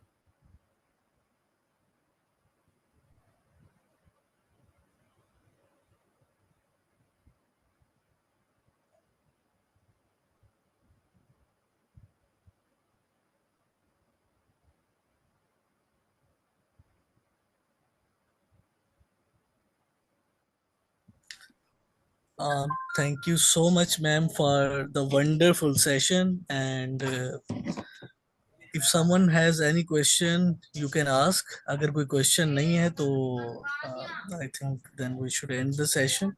Speaker 1: Thank you so much, ma'am, for the wonderful session. And if someone has any question, you can ask. अगर कोई question नहीं है तो I think then we should end the session.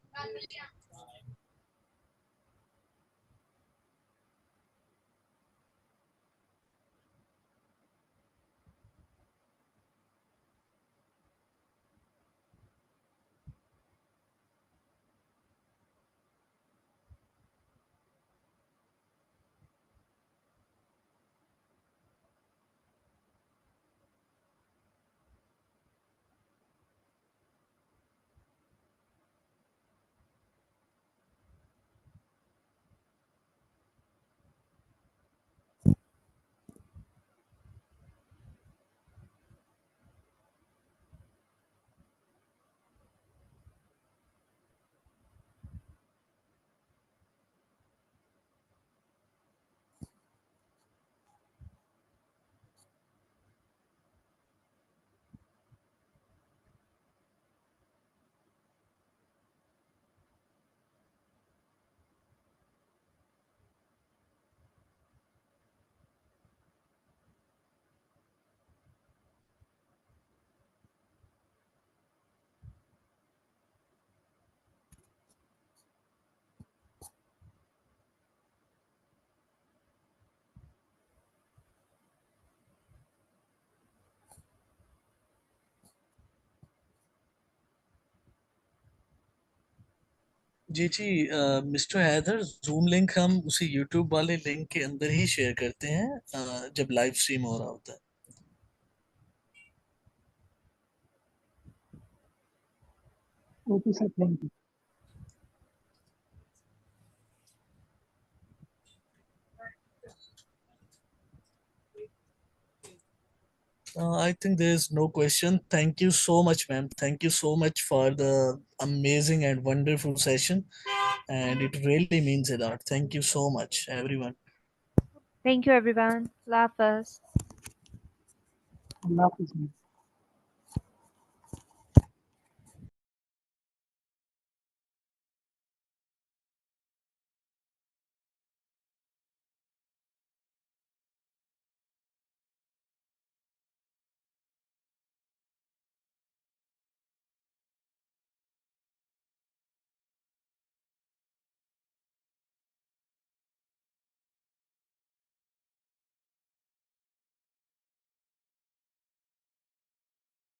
Speaker 1: जी जी mister Haider, zoom link हम उसी YouTube वाले लिंक के अंदर ही शेयर करते हैं जब लाइव स्ट्रीम हो रहा होता है.
Speaker 5: Okay, sir. Thank you.
Speaker 1: I think there's no question. Thank you so much, ma'am. Thank you so much for the amazing and wonderful session. And it really means a lot. Thank you so much, everyone.
Speaker 2: Thank you, everyone. Love us.
Speaker 5: Allah Hafiz, ma'am.